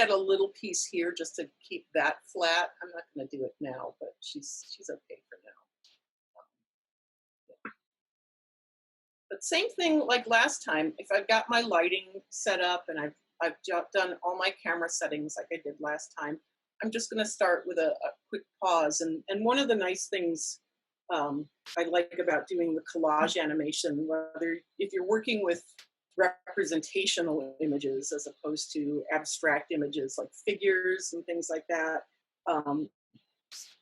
a little piece here just to keep that flat. I'm not going to do it now, but she's okay for now. Yeah. But same thing like last time. If I've got my lighting set up and I've done all my camera settings like I did last time, I'm just going to start with a quick pause. And one of the nice things I like about doing the collage animation, whether if you're working with representational images as opposed to abstract images like figures and things like that,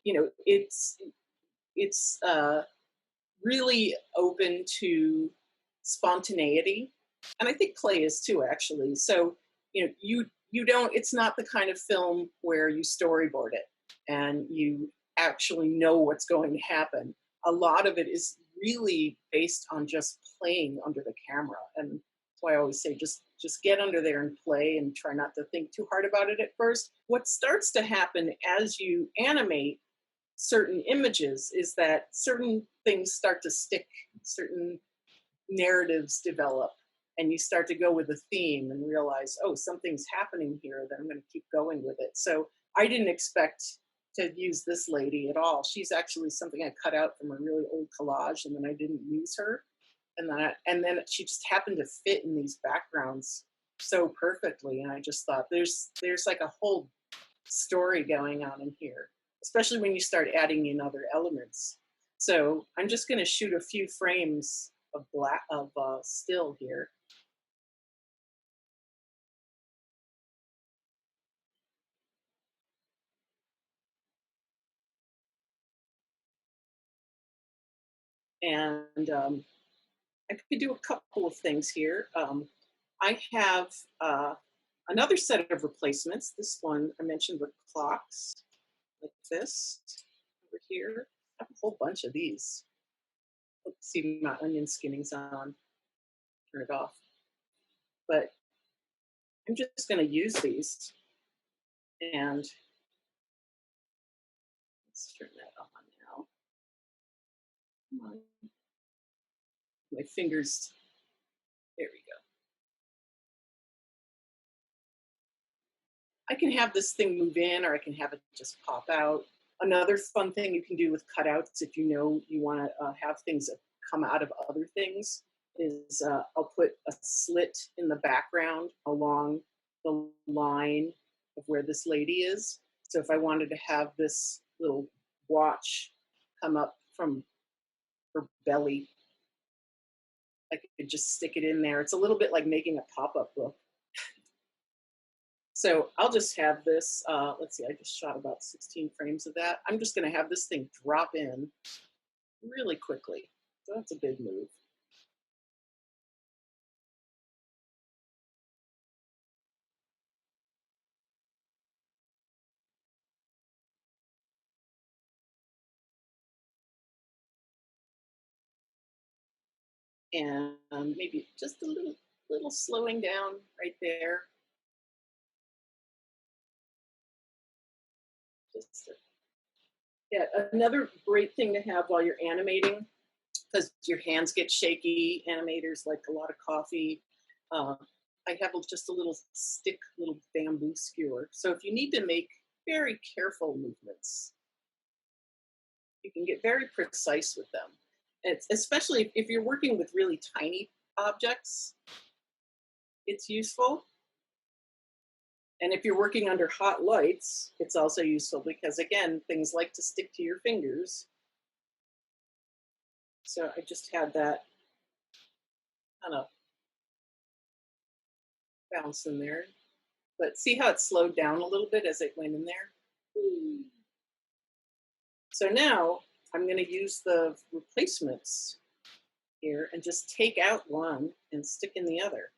you know, it's really open to spontaneity, and I think clay is too, actually. So you know, you don't, it's not the kind of film where you storyboard it and you actually know what's going to happen. A lot of it is really based on just playing under the camera, and that's why I always say just get under there and play and try not to think too hard about it at first. What starts to happen as you animate certain images is that certain things start to stick, certain narratives develop, and you start to go with a theme and realize, oh, something's happening here, then I'm going to keep going with it. So I didn't expect to use this lady at all. She's actually something I cut out from a really old collage, and then I didn't use her. And then she just happened to fit in these backgrounds so perfectly. And I just thought there's like a whole story going on in here, especially when you start adding in other elements. So I'm just going to shoot a few frames of still here. And I could do a couple of things here. I have another set of replacements. This one I mentioned with clocks, like this over here. I have a whole bunch of these. Let's see, my onion skinning's on. Turn it off. But I'm just going to use these, and let's turn that on now. Come on. My fingers. There we go. I can have this thing move in, or I can have it just pop out. Another fun thing you can do with cutouts, if you know you want to have things that come out of other things, is I'll put a slit in the background along the line of where this lady is. So if I wanted to have this little watch come up from her belly, I could just stick it in there. It's a little bit like making a pop-up book. So I'll just have this, let's see, I just shot about 16 frames of that. I'm just gonna have this thing drop in really quickly. So that's a big move. And maybe just a little slowing down right there. Just yeah, another great thing to have while you're animating, because your hands get shaky. Animators like a lot of coffee. Uh, I have just a little stick, little bamboo skewer. So if you need to make very careful movements, you can get very precise with them. It's, especially if you're working with really tiny objects, it's useful. And if you're working under hot lights, it's also useful because, again, things like to stick to your fingers. So I just had that kind of bounce in there. But see how it slowed down a little bit as it went in there? So now I'm going to use the replacements here and just take out one and stick in the other.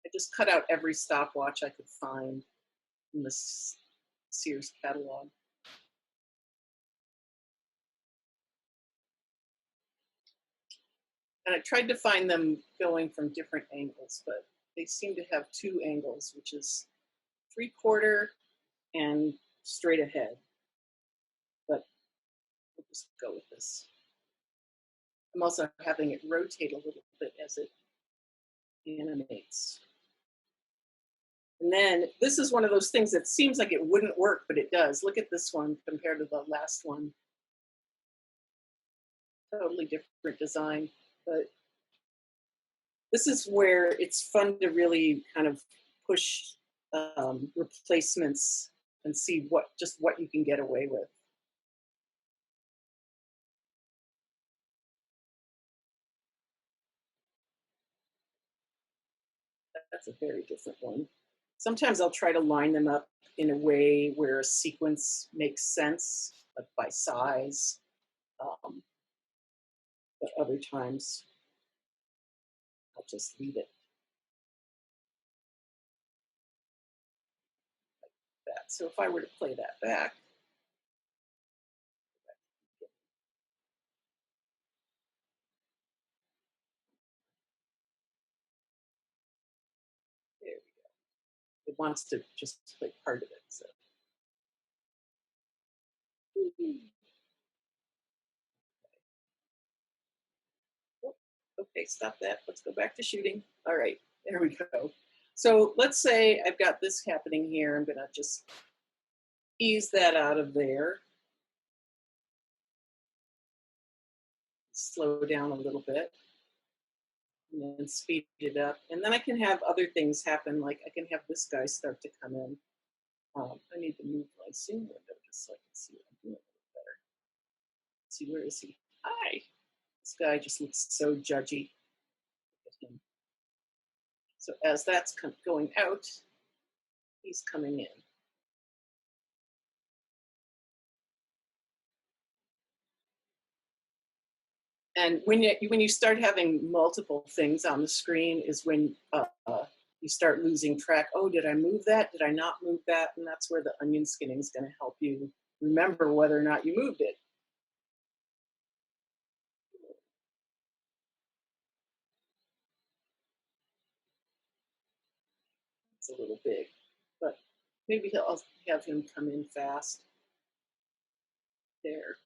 I just cut out every stopwatch I could find in the Sears catalog. And I tried to find them going from different angles, but they seem to have two angles, which is 3/4 and straight ahead. But we'll just go with this. I'm also having it rotate a little bit as it animates. And then this is one of those things that seems like it wouldn't work, but it does. Look at this one compared to the last one. Totally different design, but this is where it's fun to really kind of push replacements and see what you can get away with. That's a very different one. Sometimes I'll try to line them up in a way where a sequence makes sense, like by size. But other times I'll just leave it like that. So if I were to play that back, there we go. It wants to just play part of it. So. Okay, stop that. Let's go back to shooting. All right, there we go. So let's say I've got this happening here. I'm gonna just ease that out of there. Slow down a little bit. And then speed it up. And then I can have other things happen, like I can have this guy start to come in. I need to move my Zoom window just so I can see what I'm doing a little better. Let's see, where is he? Hi. This guy just looks so judgy. Look at him. So as that's going out, he's coming in. And when you start having multiple things on the screen is when you start losing track. Oh, did I move that? Did I not move that? And that's where the onion skinning is going to help you remember whether or not you moved it. It's a little big, but maybe I'll have him come in fast. There.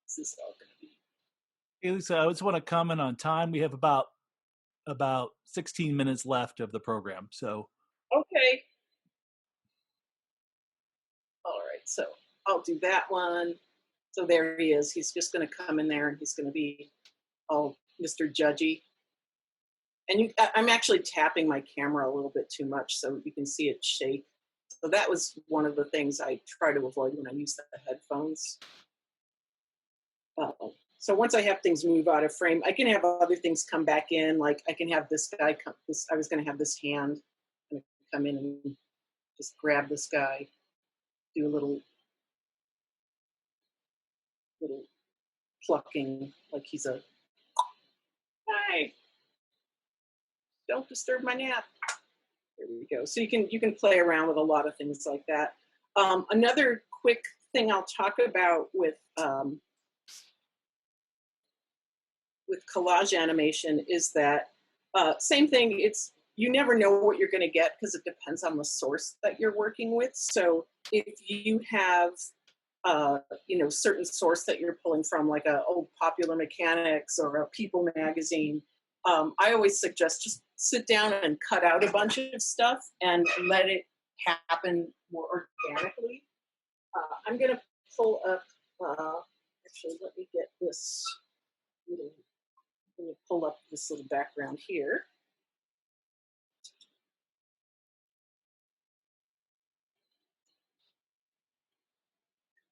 This is all going to be. Hey, Lisa, I just want to comment on time. We have about 16 minutes left of the program. So. Okay. All right, so I'll do that one. So there he is. He's just going to come in there and he's going to be all Mr. Judgy. And I'm actually tapping my camera a little bit too much so you can see it shake. So that was one of the things I try to avoid when I use the headphones. So once I have things move out of frame, I can have other things come back in. Like I can have this guy come, I was going to have this hand come in and just grab this guy, do a little plucking, like he's a, hey, don't disturb my nap. There we go. So you can play around with a lot of things like that. Another quick thing I'll talk about with collage animation is that same thing. You never know what you're going to get because it depends on the source that you're working with. So if you have certain source that you're pulling from, like a old Popular Mechanics or a People magazine, I always suggest just sit down and cut out a bunch of stuff and let it happen more organically. I'm going to pull up, actually, let me get this little, let me pull up this little background here.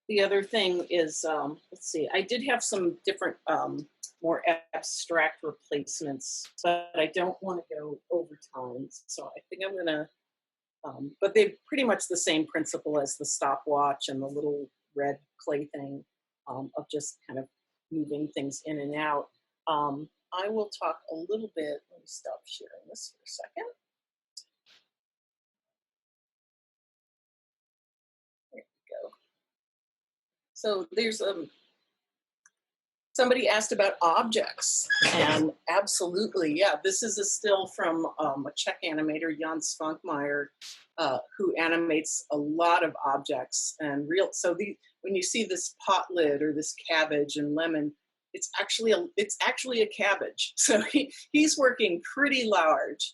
The other thing is, let's see, I did have some different, more abstract replacements, but I don't want to go over time. So I think I'm gonna, but they're pretty much the same principle as the stopwatch and the little red clay thing of just kind of moving things in and out. I will talk a little bit, let me stop sharing this for a second. There we go. So there's somebody asked about objects, and absolutely, yeah, this is a still from a Czech animator, Jan Svankmajer, who animates a lot of objects and real. So when you see this pot lid or this cabbage and lemon, it's actually a cabbage. So he's working pretty large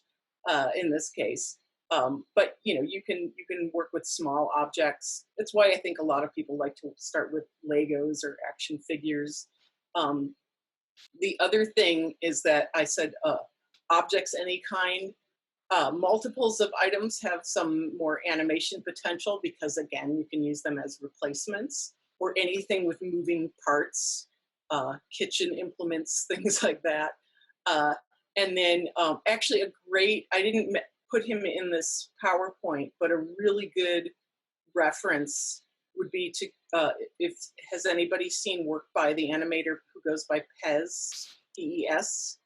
in this case. But you can work with small objects. That's why I think a lot of people like to start with Legos or action figures. The other thing is that I said objects any kind. Multiples of items have some more animation potential because, again, you can use them as replacements, or anything with moving parts, kitchen implements, things like that. And then actually I didn't put him in this PowerPoint, but a really good reference would be to, has anybody seen work by the animator who goes by Pez, P-E-S?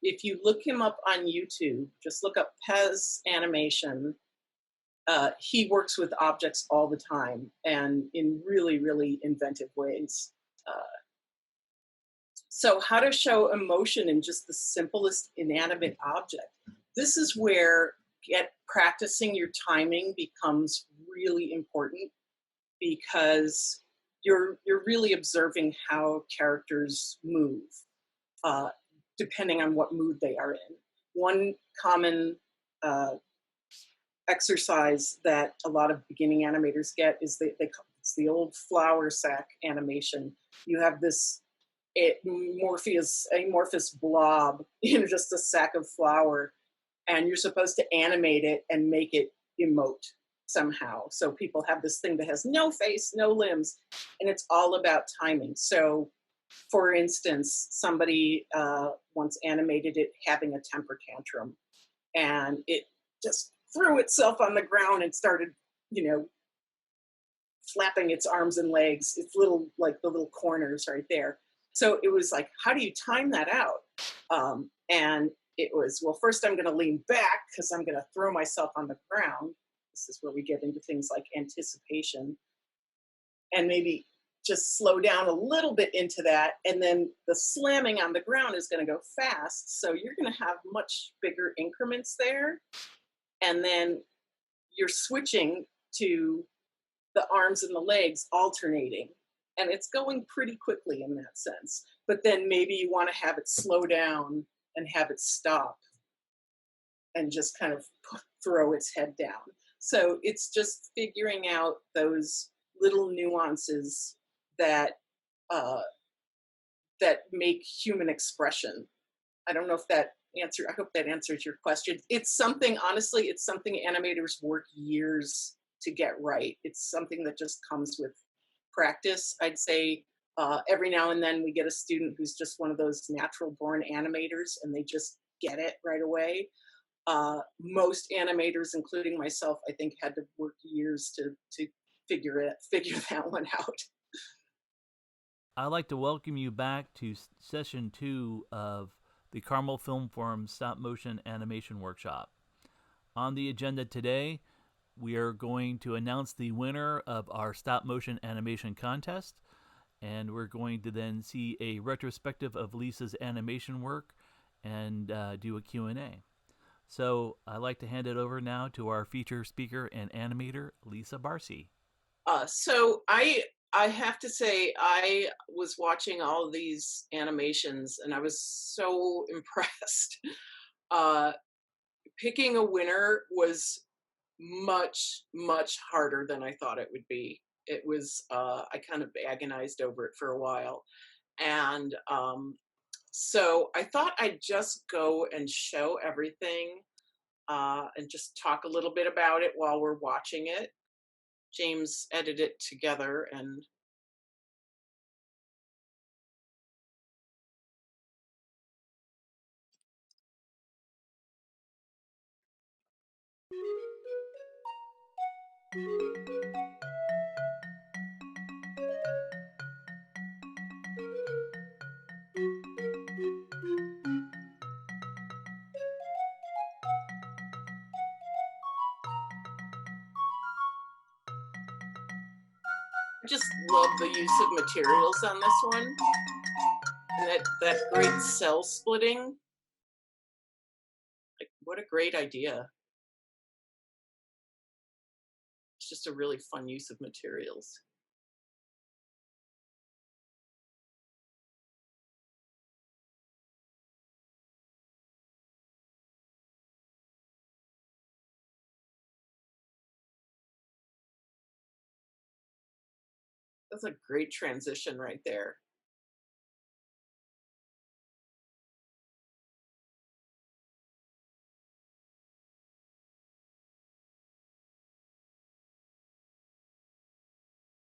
If you look him up on YouTube, just look up Pez animation. He works with objects all the time and in really, really inventive ways. So how to show emotion in just the simplest inanimate object. This is where practicing your timing becomes really important, because you're really observing how characters move, depending on what mood they are in. One common exercise that a lot of beginning animators get is it's the old flour sack animation. You have this amorphous blob, just a sack of flour, and you're supposed to animate it and make it emote somehow. So people have this thing that has no face, no limbs, and it's all about timing. So for instance, somebody once animated it having a temper tantrum, and it just threw itself on the ground and started, flapping its arms and legs. It's like the little corners right there. So it was like, how do you time that out? And it was, well, first I'm going to lean back because I'm going to throw myself on the ground. This is where we get into things like anticipation, and maybe just slow down a little bit into that. And then the slamming on the ground is going to go fast. So you're going to have much bigger increments there. And then you're switching to the arms and the legs alternating. And it's going pretty quickly in that sense. But then maybe you want to have it slow down and have it stop and just kind of throw its head down. So it's just figuring out those little nuances that that make human expression. I don't know if that I hope that answers your question. It's something, honestly, it's something animators work years to get right. It's something that just comes with practice. I'd say Every now and then we get a student who's just one of those natural born animators and they just get it right away. Most animators, including myself, I think had to work years to figure that one out. I'd like to welcome you back to session 2 of the Carmel Film Forum Stop Motion Animation Workshop. On the agenda today, we are going to announce the winner of our stop motion animation contest, and we're going to then see a retrospective of Lisa's animation work and do a Q&A. So I'd like to hand it over now to our feature speaker and animator, Lisa Barcy. So I have to say, I was watching all of these animations and I was so impressed. Picking a winner was much, much harder than I thought it would be. It was, I kind of agonized over it for a while. And so I thought I'd just go and show everything and just talk a little bit about it while we're watching it. James edited it together and I just love the use of materials on this one. And that great cell splitting. Like, what a great idea. It's just a really fun use of materials. That's a great transition right there.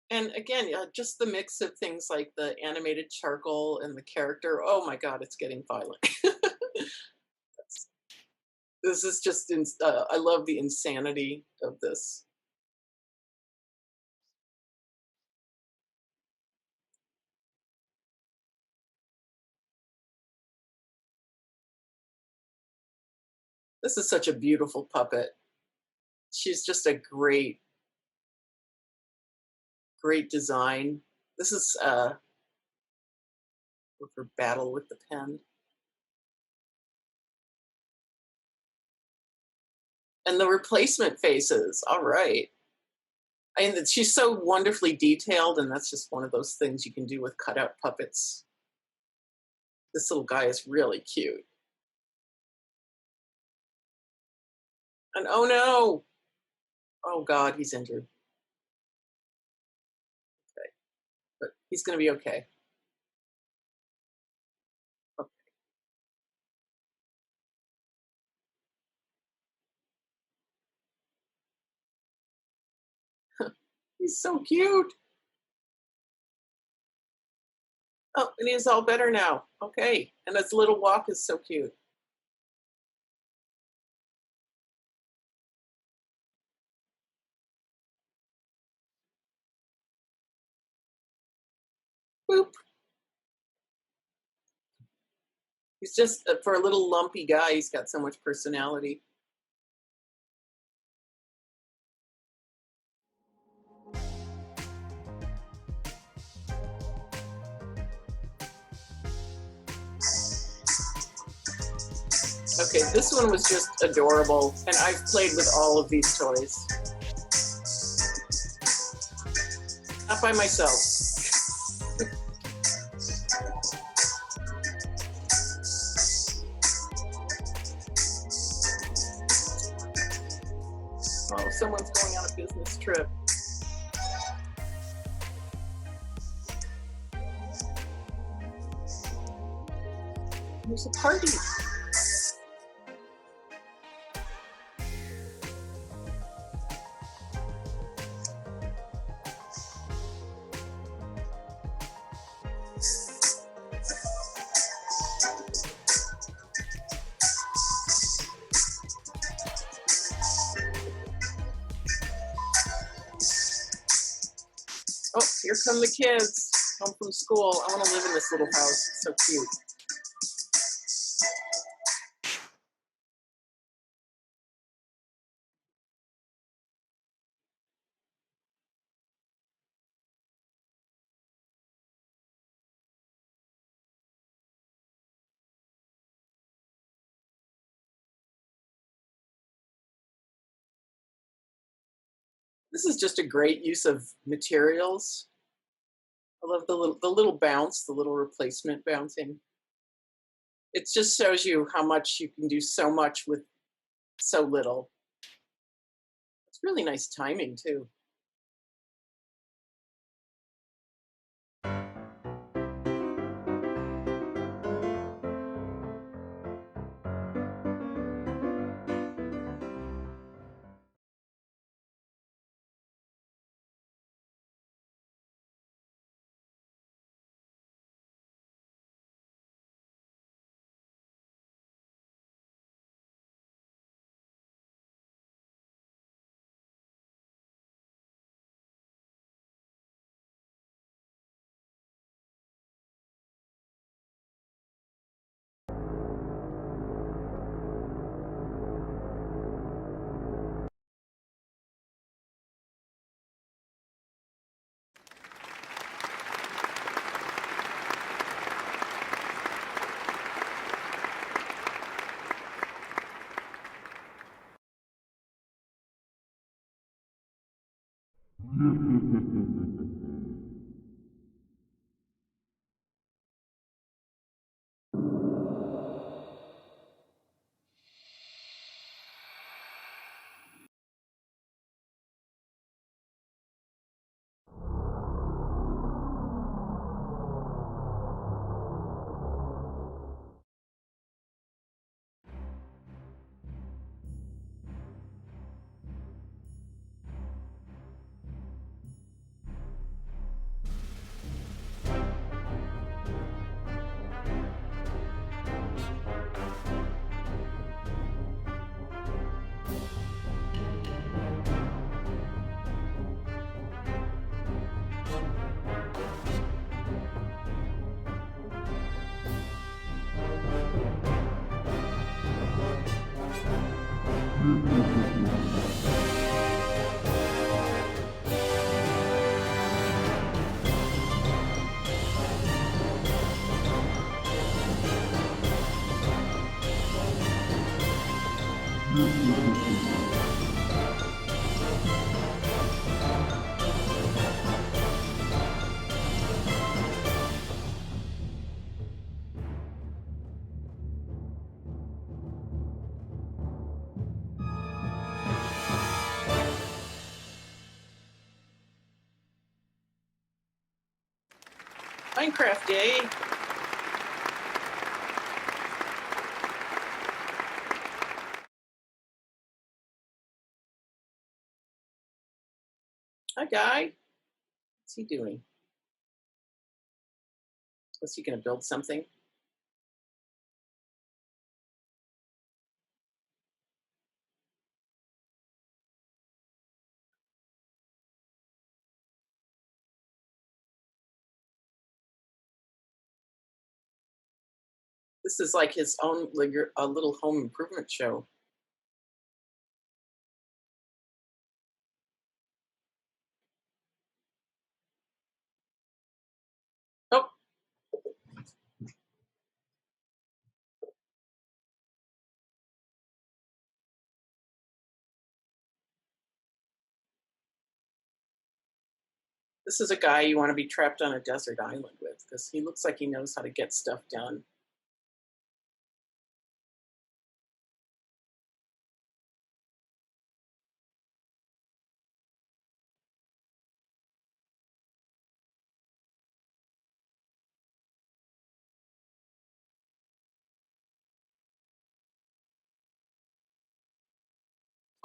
And again, just the mix of things like the animated charcoal and the character. Oh my God, it's getting violent. This is just, I love the insanity of this. This is such a beautiful puppet. She's just a great, great design. This is her battle with the pen. And the replacement faces, all right. I mean, she's so wonderfully detailed, and that's just one of those things you can do with cutout puppets. This little guy is really cute. And oh no! Oh God, he's injured. Okay, but he's gonna be okay. Okay. He's so cute. Oh, and he's all better now. Okay, and his little walk is so cute. Boop. He's just, for a little lumpy guy, he's got so much personality. Okay, this one was just adorable, and I've played with all of these toys. Not by myself. Oh, someone's going on a business trip. There's a party. Here come the kids home from school. I want to live in this little house. It's so cute. This is just a great use of materials. I love the little bounce, the little replacement bouncing. It just shows you how much you can do so much with so little. It's really nice timing too. Minecraft Day. Hi, Guy. What's he doing? Was he going to build something? This is like his own a little home improvement show. Oh. This is a guy you want to be trapped on a desert island with because he looks like he knows how to get stuff done.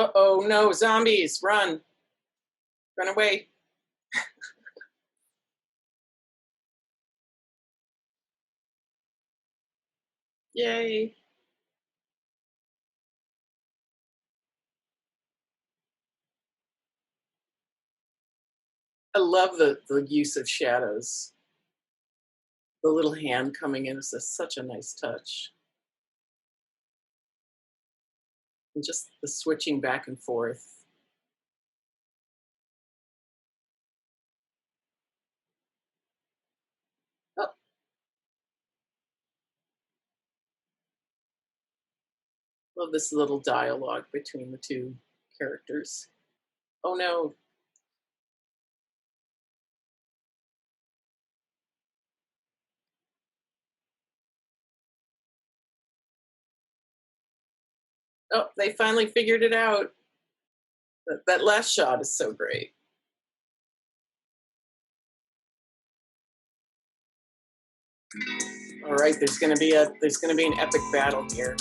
Uh-oh, no, zombies, run. Run away. Yay. love the use of shadows. The little hand coming in is such a nice touch. And just the switching back and forth. Oh. Love this little dialogue between the two characters. Oh no. Oh, they finally figured it out. That last shot is so great. All right, there's gonna be an epic battle here.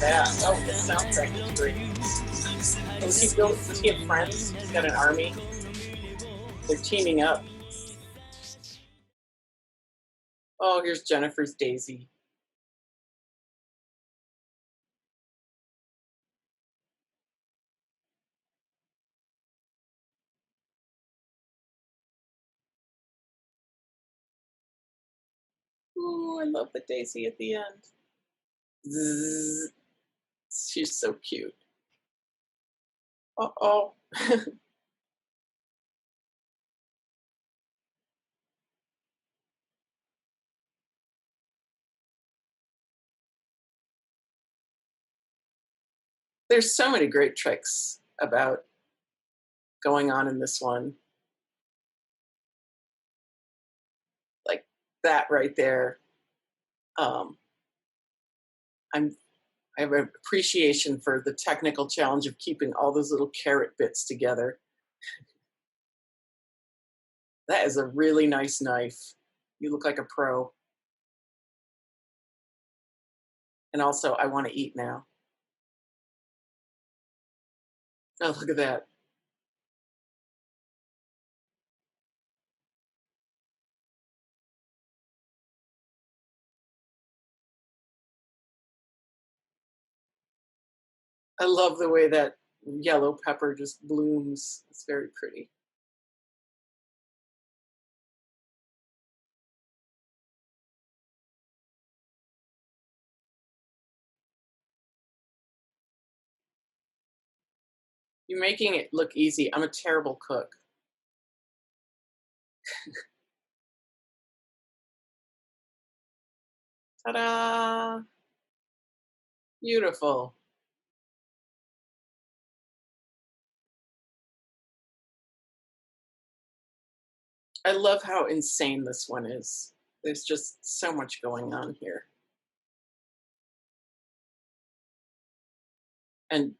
Yeah, oh, the soundtrack is great. Does he have friends? He's got an army. They're teaming up. Oh, here's Jennifer's Daisy. Ooh, I love the Daisy at the end. Zzz. She's so cute. Uh-oh. There's so many great tricks about going on in this one. Like that right there. I have an appreciation for the technical challenge of keeping all those little carrot bits together. That is a really nice knife. You look like a pro. And also, I want to eat now. Oh, look at that. I love the way that yellow pepper just blooms. It's very pretty. You're making it look easy. I'm a terrible cook. Ta-da! Beautiful. I love how insane this one is. There's just so much going on here. And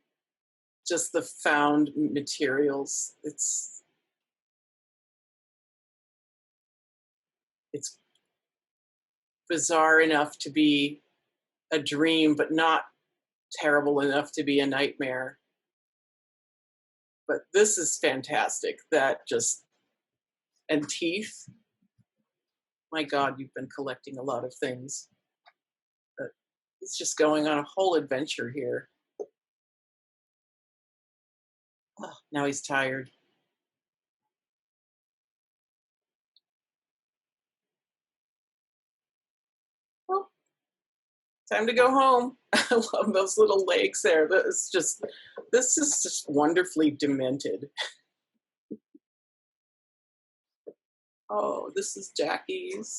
just the found materials. It's bizarre enough to be a dream, but not terrible enough to be a nightmare. But this is fantastic. And teeth. My God, you've been collecting a lot of things. But he's just going on a whole adventure here. Oh, now he's tired. Well, time to go home. I love those little legs there. This is just wonderfully demented. Oh, this is Jackie's.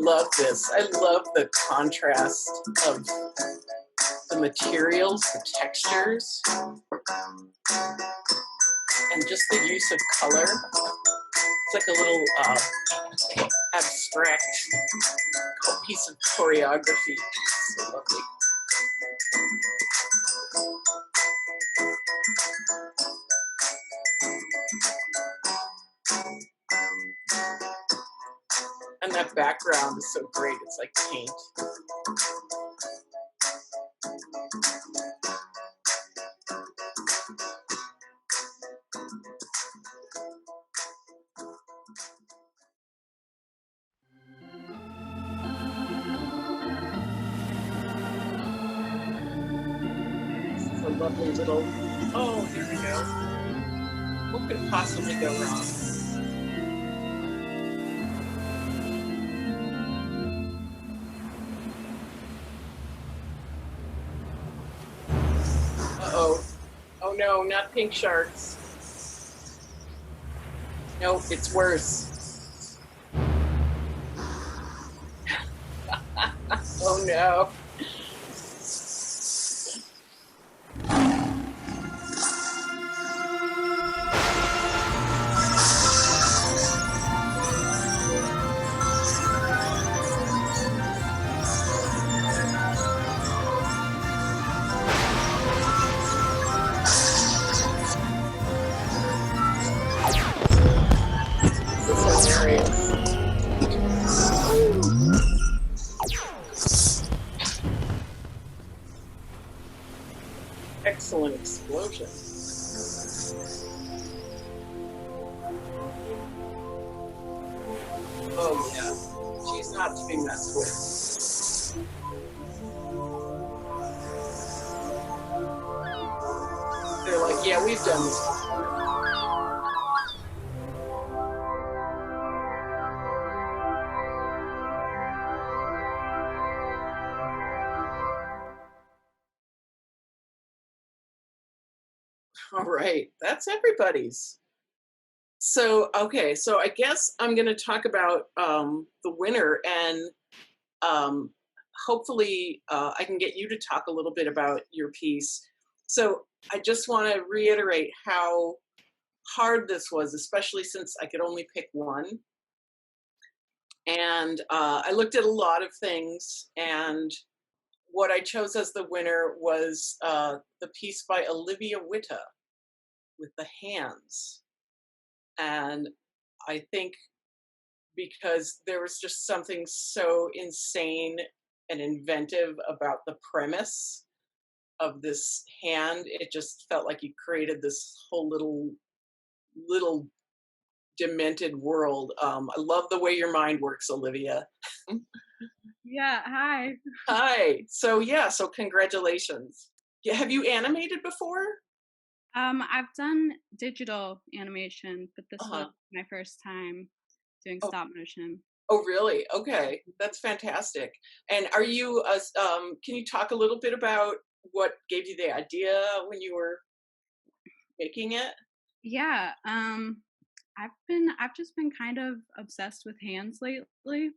love this. I love the contrast of the materials, the textures, and just the use of color. It's like a little abstract piece of choreography. So lovely. And that background is so great. It's like paint. This is a lovely little, oh, here we go. What could possibly go wrong? Uh-oh. Oh no, not pink sharks. Nope, it's worse. Oh no. Excellent explosion. Oh yeah, she's not to be messed with. They're like, yeah, we've done this before. All right, that's everybody's. So, okay, so I guess I'm going to talk about the winner, and hopefully I can get you to talk a little bit about your piece. So I just want to reiterate how hard this was, especially since I could only pick one. And I looked at a lot of things, and what I chose as the winner was the piece by Olivia Witta with the hands. And I think because there was just something so insane and inventive about the premise of this hand, it just felt like you created this whole little demented world. I love the way your mind works, Olivia. Yeah, hi. Hi. So yeah, so congratulations. Yeah, have you animated before? I've done digital animation, but this Uh-huh. was my first time doing Oh. stop motion. Oh, really? Okay, that's fantastic. And are you, can you talk a little bit about what gave you the idea when you were making it? Yeah, I've just been kind of obsessed with hands lately.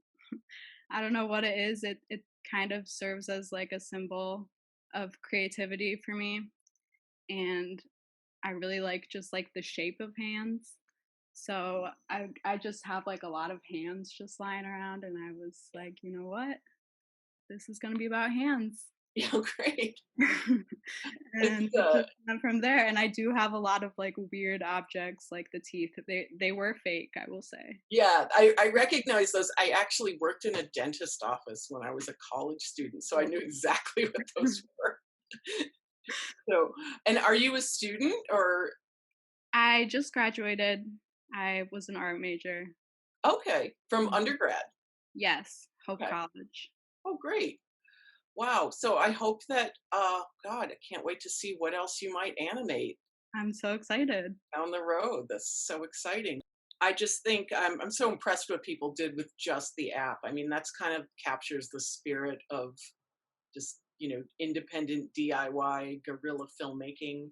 I don't know what it is. It kind of serves as like a symbol of creativity for me, and I really like just like the shape of hands. So I just have like a lot of hands just lying around, and I was like, you know what? This is gonna be about hands. Yeah, great. And It's, it just went from there. And I do have a lot of like weird objects, like the teeth. They were fake, I will say. yeah, I recognize those. I actually worked in a dentist office when I was a college student, so I knew exactly what those were. So, and are you a student or? I just graduated. I was an art major. Okay, from undergrad. Yes, Hope Okay. College. Oh, great. Wow. So I hope that, God, I can't wait to see what else you might animate I'm so excited. down the road. That's so exciting. I just think I'm so impressed what people did with just the app. I mean, that's kind of captures the spirit of just, independent DIY guerrilla filmmaking.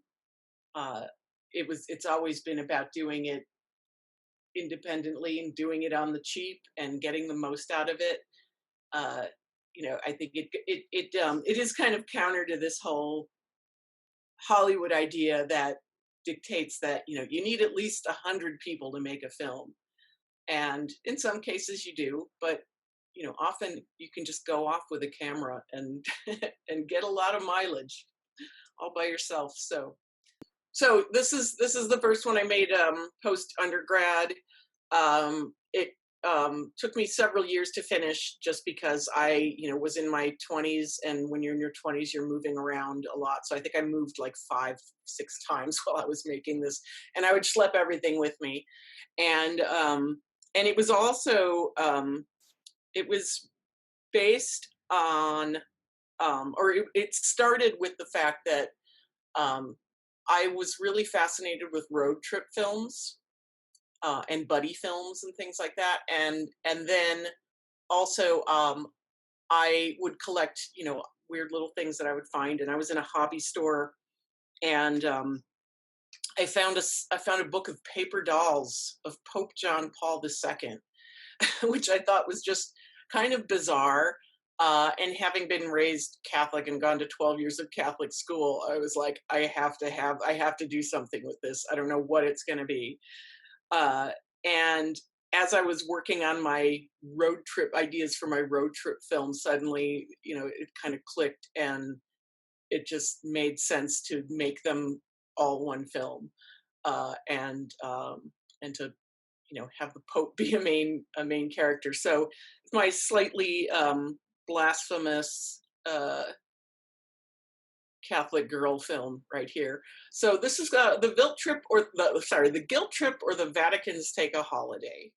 It's always been about doing it independently and doing it on the cheap and getting the most out of it. I think it is kind of counter to this whole Hollywood idea that dictates that you need at least 100 people to make a film, and in some cases you do, but often you can just go off with a camera and and get a lot of mileage all by yourself. So this is the first one I made post undergrad. It took me several years to finish, just because I was in my 20s, and when you're in your 20s you're moving around a lot. So I think I moved like 5-6 times while I was making this, and I would schlep everything with me. And it was also it was based on it started with the fact that I was really fascinated with road trip films and buddy films and things like that, and then also I would collect weird little things that I would find, and I was in a hobby store, and I found a book of paper dolls of Pope John Paul II, which I thought was just kind of bizarre. And having been raised Catholic and gone to 12 years of Catholic school, I was like, I have to do something with this. I don't know what it's going to be. And as I was working on my road trip ideas for my road trip film, suddenly, it kind of clicked, and it just made sense to make them all one film, and to have the Pope be a main character. So it's my slightly blasphemous Catholic girl film right here. So this is the guilt trip or the Vatican's Take a Holiday.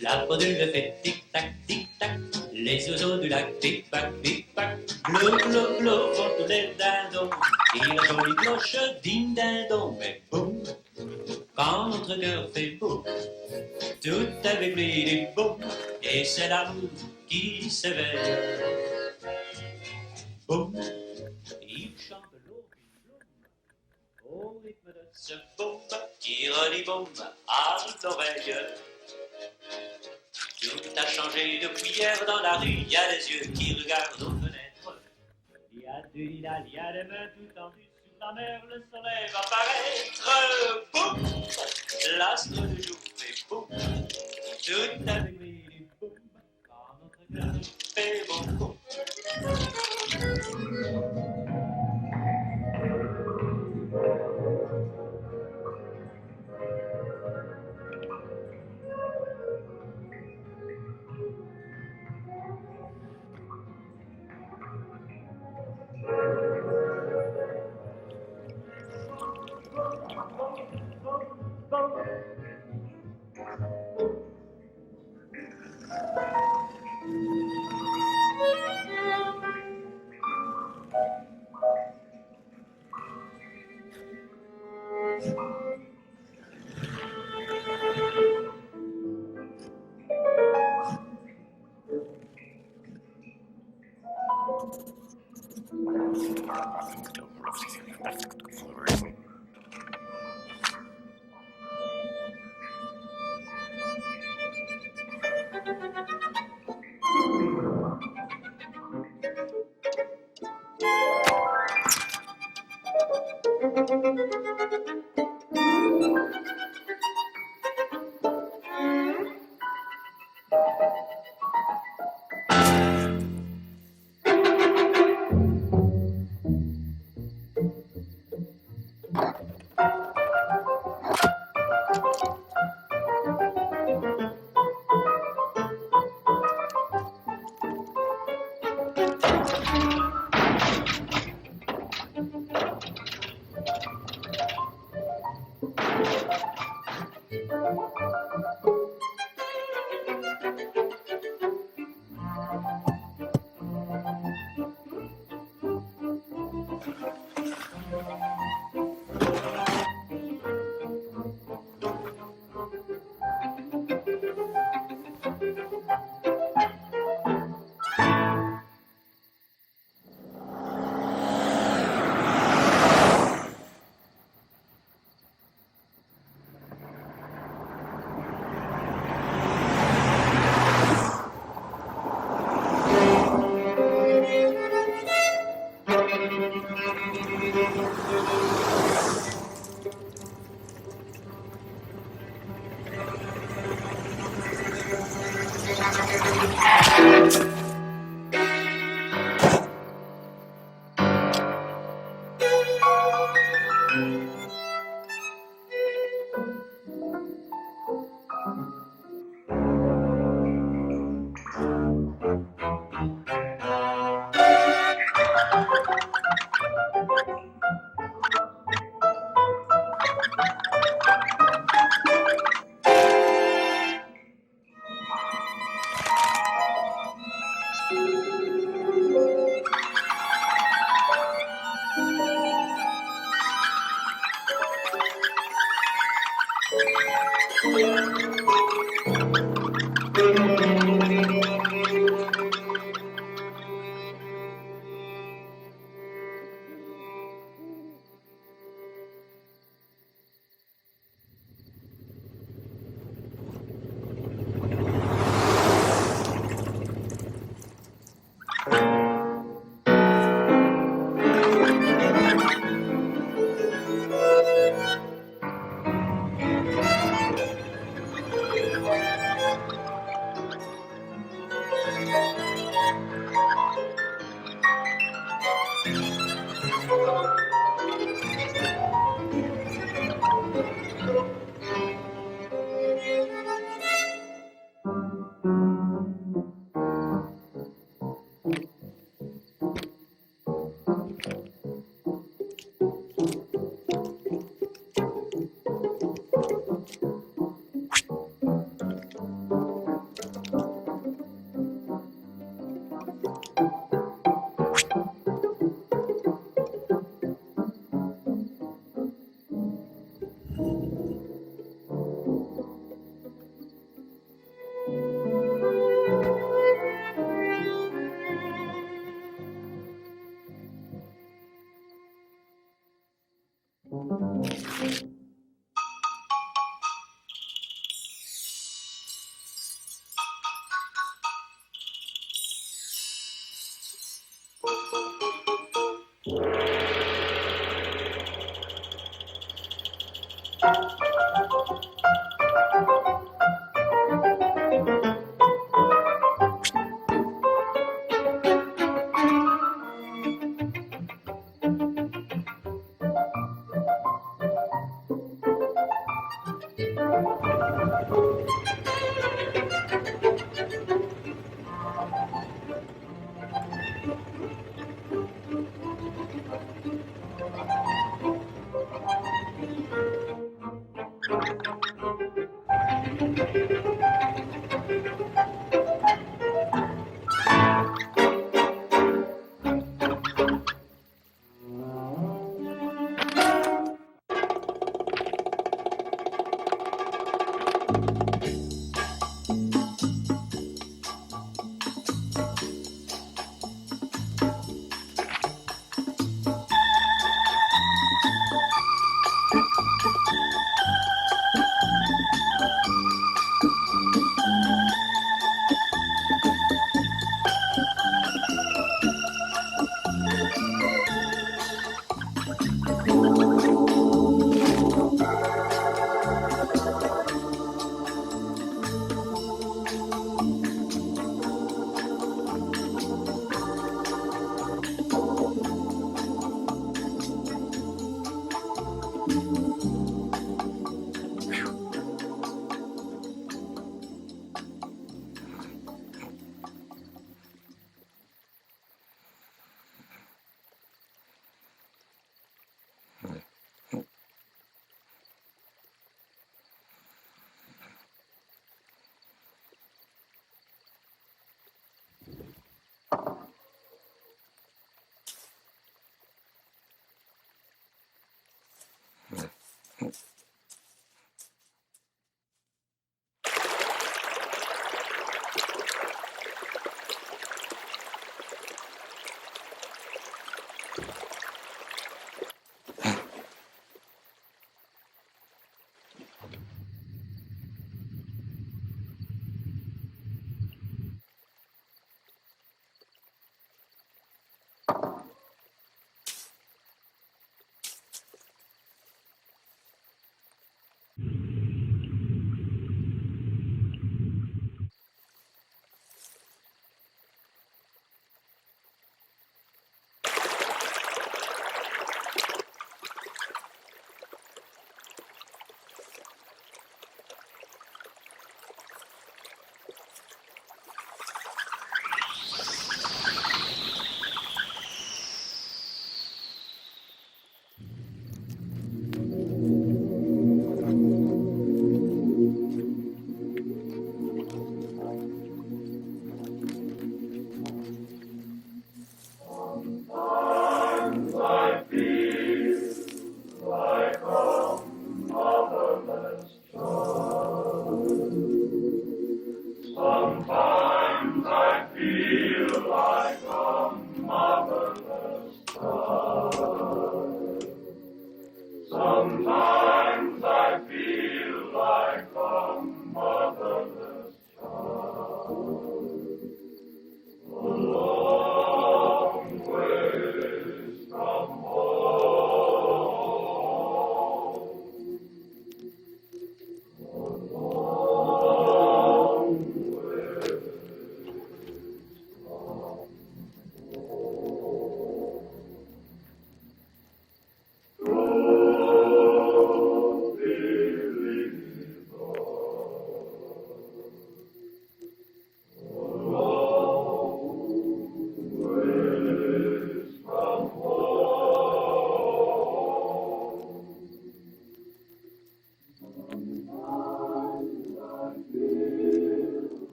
La pendule fait tic-tac, tic-tac. Les oiseaux du lac, tic-tac, tic-tac. Bleu, bleu, bleu, font tous les dindons. Et la jolie cloche ding-dindon. Mais boum, quand notre cœur fait boum, tout avec lui dit boum. Et c'est l'amour qui s'éveille. Boum, il chante l'eau au rythme de ce boum qui redit boum à l'oreille. Tout a changé depuis hier dans la rue, il y a des yeux qui regardent aux fenêtres. Il y a des mains tout tendues sur la mer, le soleil va paraître. Boum, l'astre du jour fait boum, tout avec lui dit boum, quand notre cœur fait boum boum.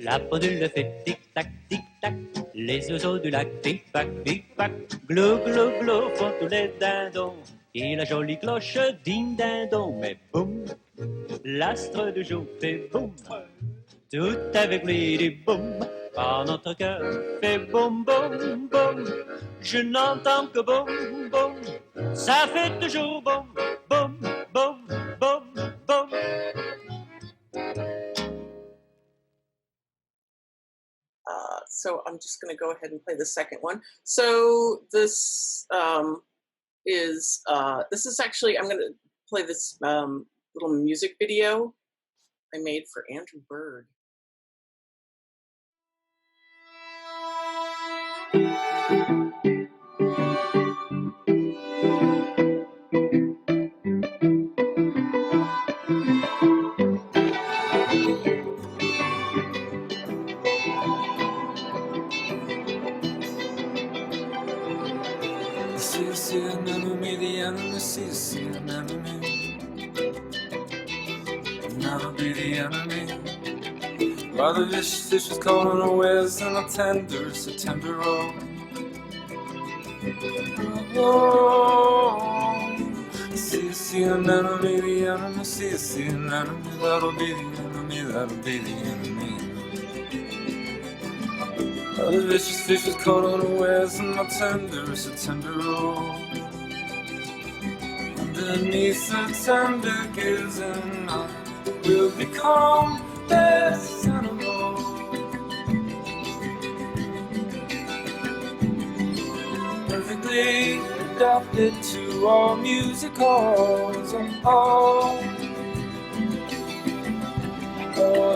La pendule fait tic-tac, tic-tac. Les oiseaux du lac, tic-tac, tic-tac. Glou, glou, glou, font tous les dindons. Et la jolie cloche ding-dindon. Mais boum, l'astre du jour fait boum. Tout avec lui dit boum. Quand notre cœur fait boum, boum, boum. Je n'entends que boum, boum. Ça fait toujours boum, boum, boum, boum, boum. So I'm just going to go ahead and play the second one. So this this is actually, I'm going to play this little music video I made for Andrew Bird. See an enemy, the enemy see an enemy. Never be the enemy. While the vicious fish was caught unawares in a tender September roll. Oh, see an enemy, the enemy see an enemy. That'll be the enemy, that'll be the enemy. While the vicious fish was caught unawares in a tender September roll. Underneath the tender gills and I will become this animal. Perfectly adapted to all music halls. Oh,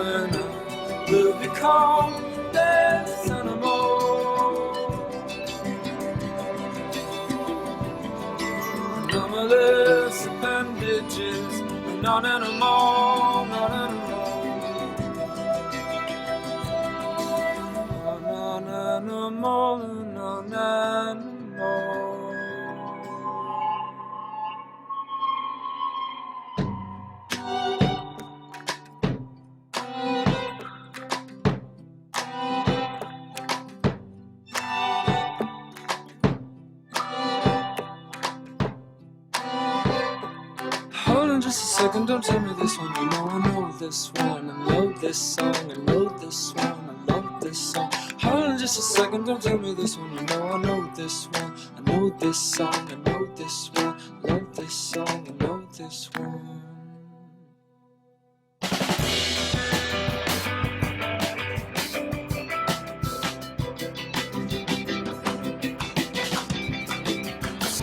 and I will become this animal. Anomalous appendages, not animal, not animal. Non animal, non animal. Hold on just a second, don't tell me this one. You know I know this one. I know this song, I know this one. I love this song. Hold on just a second, don't tell me this one. You know I know this one. I know this song, I know this one. I love this song, I know this one.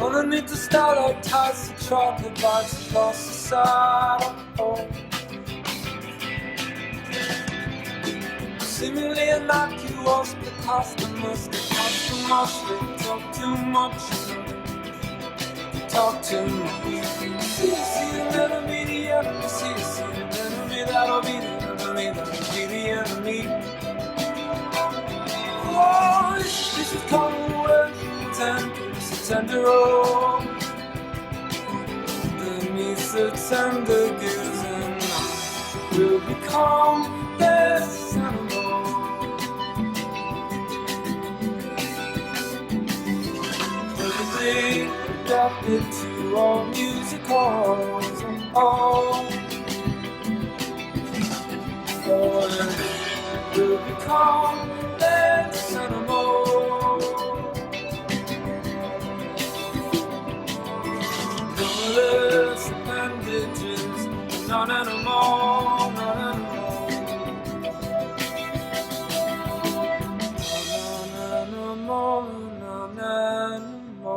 Underneath the starlight ties the chocolate vibes across the side. Oh, seemingly innocuous, but cost the must cost too much. They talk too much, talk too much. See an enemy, the enemy. See an enemy, that'll be the enemy, that'll be the enemy. Oh, this is coming away from tender roll. Beneath the tender gills and I will become this animal. Perfectly adapted to all music halls. Oh, and will become this animal. Anomalous appendages, not animal, not animal. Non-animal, non-animal.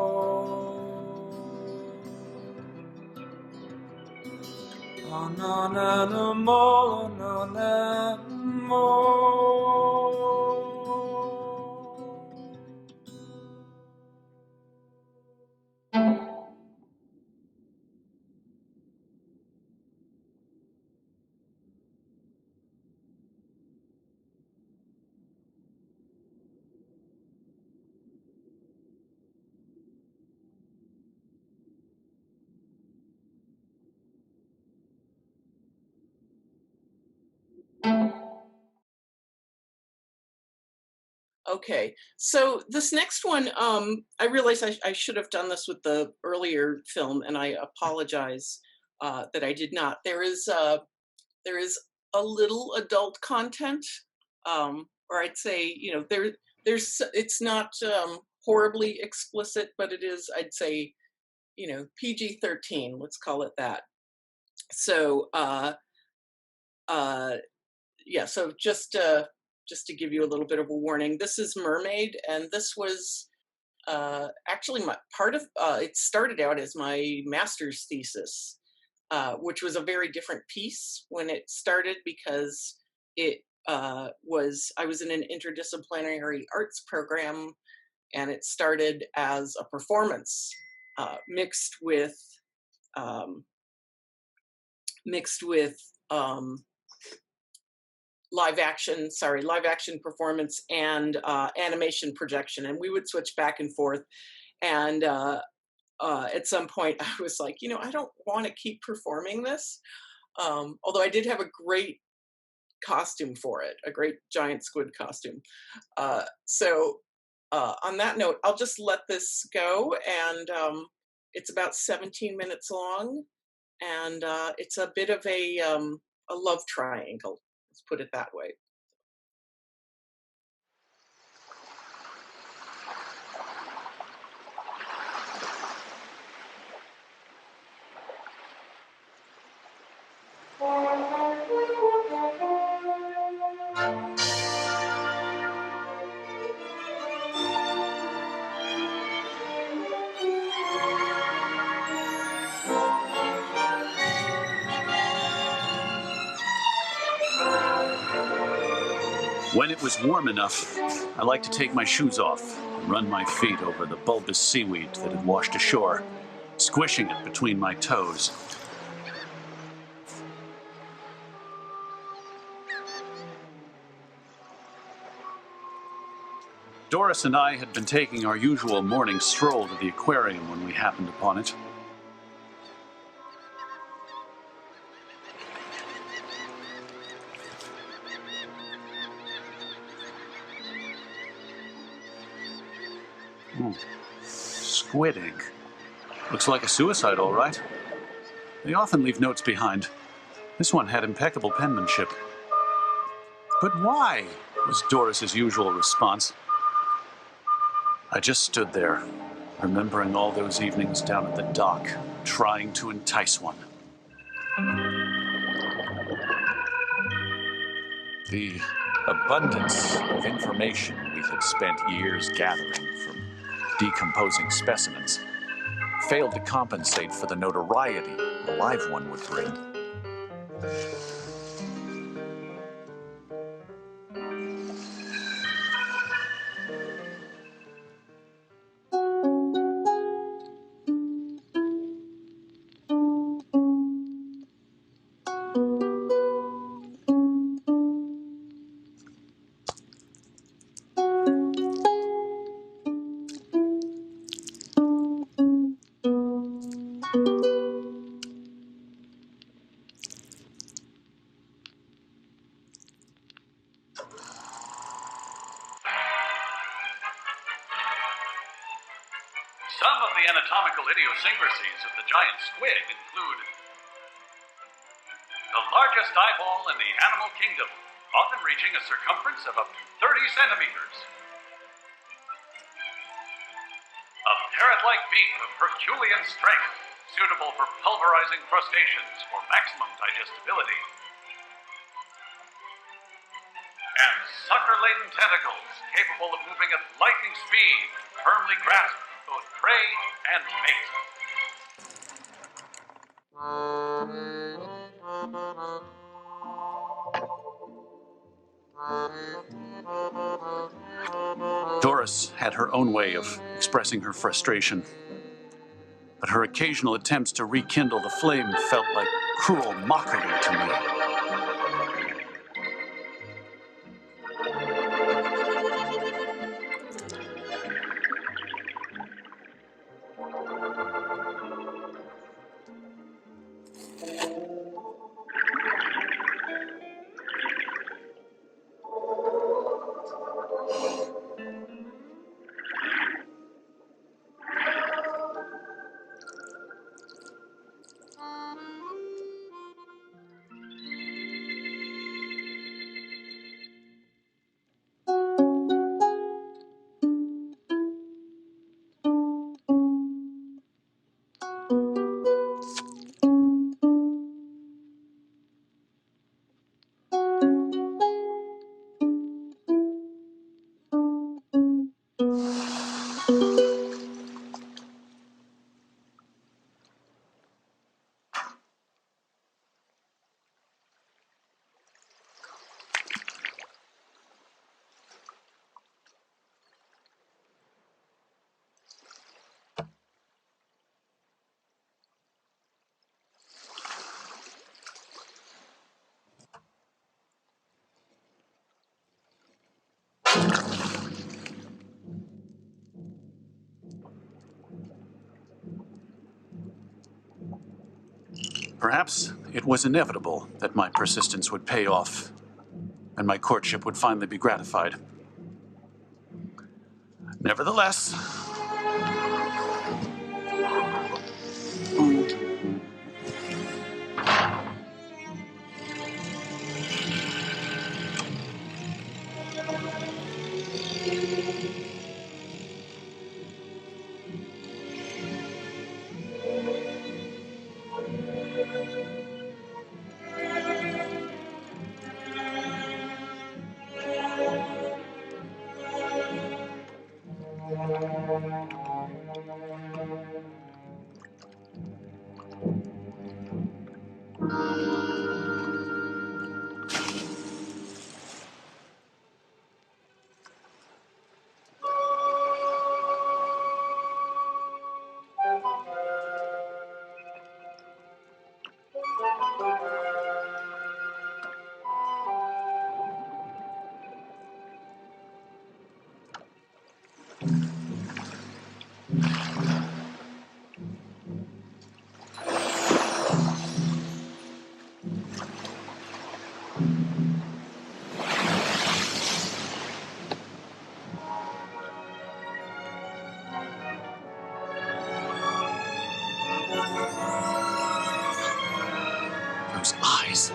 Non-animal, non-animal. Okay, so this next one, I realize I should have done this with the earlier film, and I apologize that I did not. There is a little adult content, or I'd say, it's not horribly explicit, but it is, I'd say, PG-13. Let's call it that. So, yeah. So just to give you a little bit of a warning, this is Mermaid, and this was actually my part of. It started out as my master's thesis, which was a very different piece when it started because it I was in an interdisciplinary arts program, and it started as a performance mixed with live action performance and animation projection, and we would switch back and forth. And at some point I was like, I don't want to keep performing this, although I did have a great costume for it, a great giant squid costume. So on that note, I'll just let this go, and it's about 17 minutes long, and it's a bit of a love triangle, let's put it that way. When it was warm enough, I liked to take my shoes off and run my feet over the bulbous seaweed that had washed ashore, squishing it between my toes. Doris and I had been taking our usual morning stroll to the aquarium when we happened upon it. Squid ink. Looks like a suicide, all right. They often leave notes behind. This one had impeccable penmanship. But why? Was Doris's usual response. I just stood there, remembering all those evenings down at the dock, trying to entice one. The abundance of information we had spent years gathering from decomposing specimens failed to compensate for the notoriety a live one would bring. Some of the anatomical idiosyncrasies of the giant squid include the largest eyeball in the animal kingdom, often reaching a circumference of up to 30 centimeters. A parrot-like beak of Herculean strength, suitable for pulverizing crustaceans for maximum digestibility. And sucker-laden tentacles capable of moving at lightning speed to firmly grasp both prey and mate. Doris had her own way of expressing her frustration, but her occasional attempts to rekindle the flame felt like cruel mockery to me. Perhaps it was inevitable that my persistence would pay off, and my courtship would finally be gratified. Nevertheless, those eyes.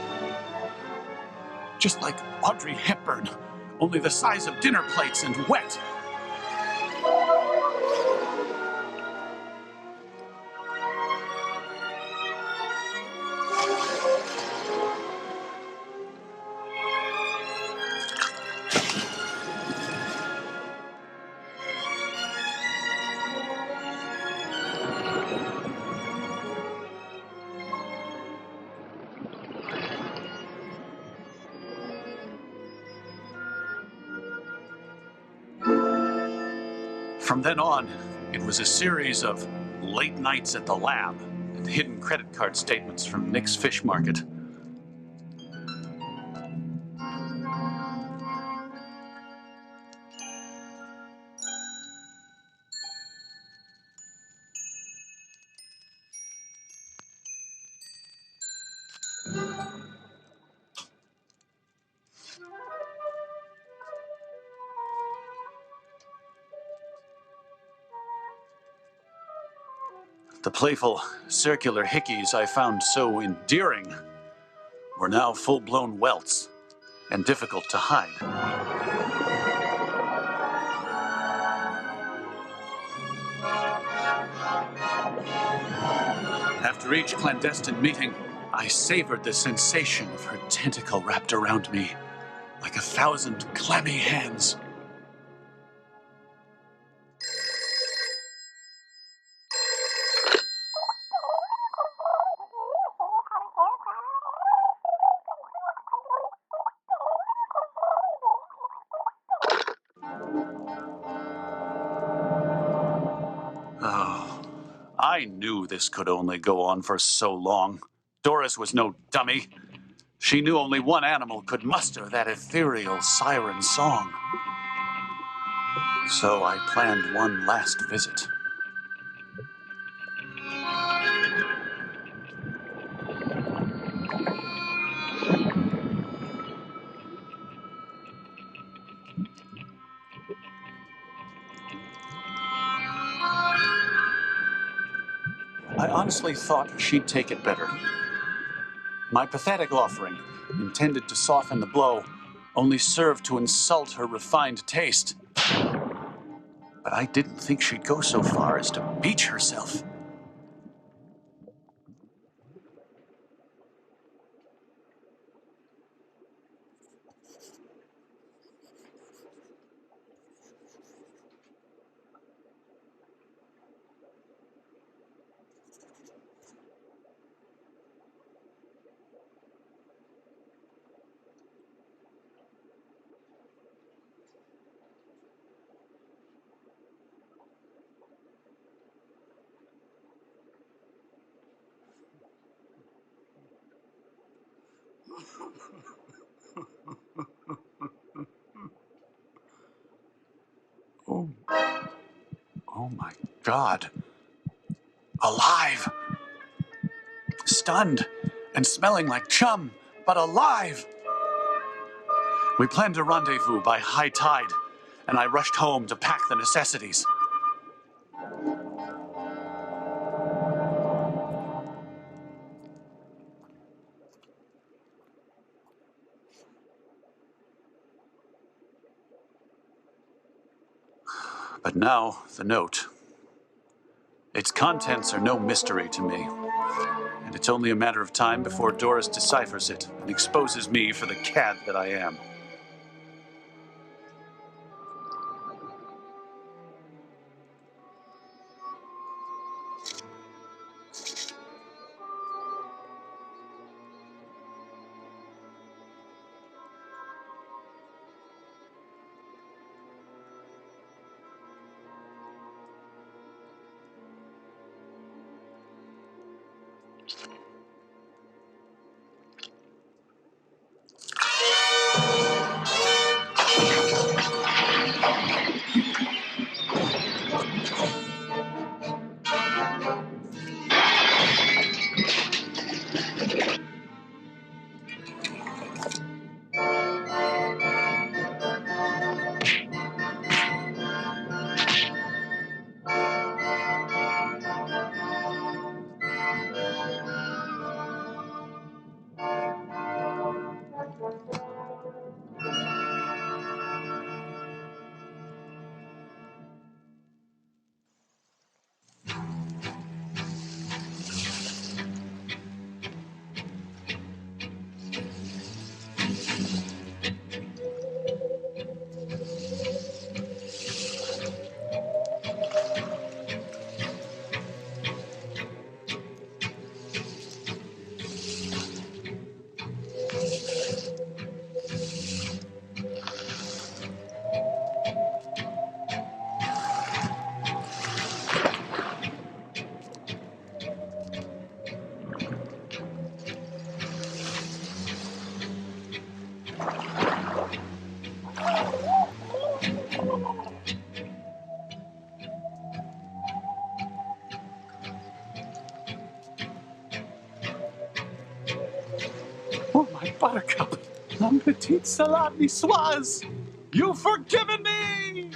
Just like Audrey Hepburn, only the size of dinner plates and wet. From then on, it was a series of late nights at the lab and hidden credit card statements from Nick's fish market. The playful, circular hickeys I found so endearing were now full-blown welts and difficult to hide. After each clandestine meeting, I savored the sensation of her tentacle wrapped around me like 1,000 clammy hands. Oh, I knew this could only go on for so long. Doris was no dummy. She knew only one animal could muster that ethereal siren song. So I planned one last visit. I honestly thought she'd take it better. My pathetic offering, intended to soften the blow, only served to insult her refined taste. But I didn't think she'd go so far as to beach herself. Oh my God. Alive. stunned and smelling like chum, but alive. We planned a rendezvous by high tide, and I rushed home to pack the necessities. But now, the note. Its contents are no mystery to me, and it's only a matter of time before Doris deciphers it and exposes me for the cad that I am. Oh, my buttercup, mon petit salade niçoise, you've forgiven me!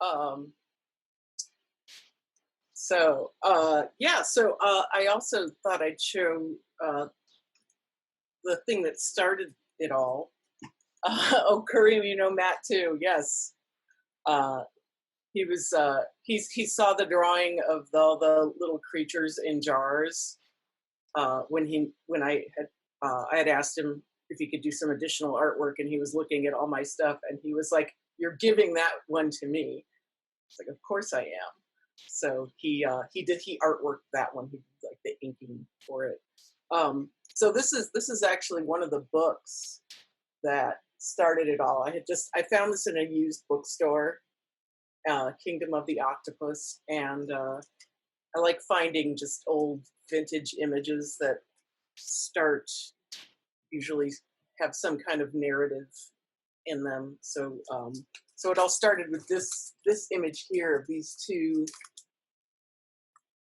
I also thought I'd show the thing that started it all. Oh, Kareem, you know Matt too. Yes, he was. He saw the drawing of all the little creatures in jars when I had asked him if he could do some additional artwork, and he was looking at all my stuff, and he was like, "You're giving that one to me." It's like, "Of course I am." So he artworked that one. He did like the inking for it. So this is actually one of the books that started it all. I found this in a used bookstore, Kingdom of the Octopus, and I like finding just old vintage images that usually have some kind of narrative in them. So so it all started with this image here of these two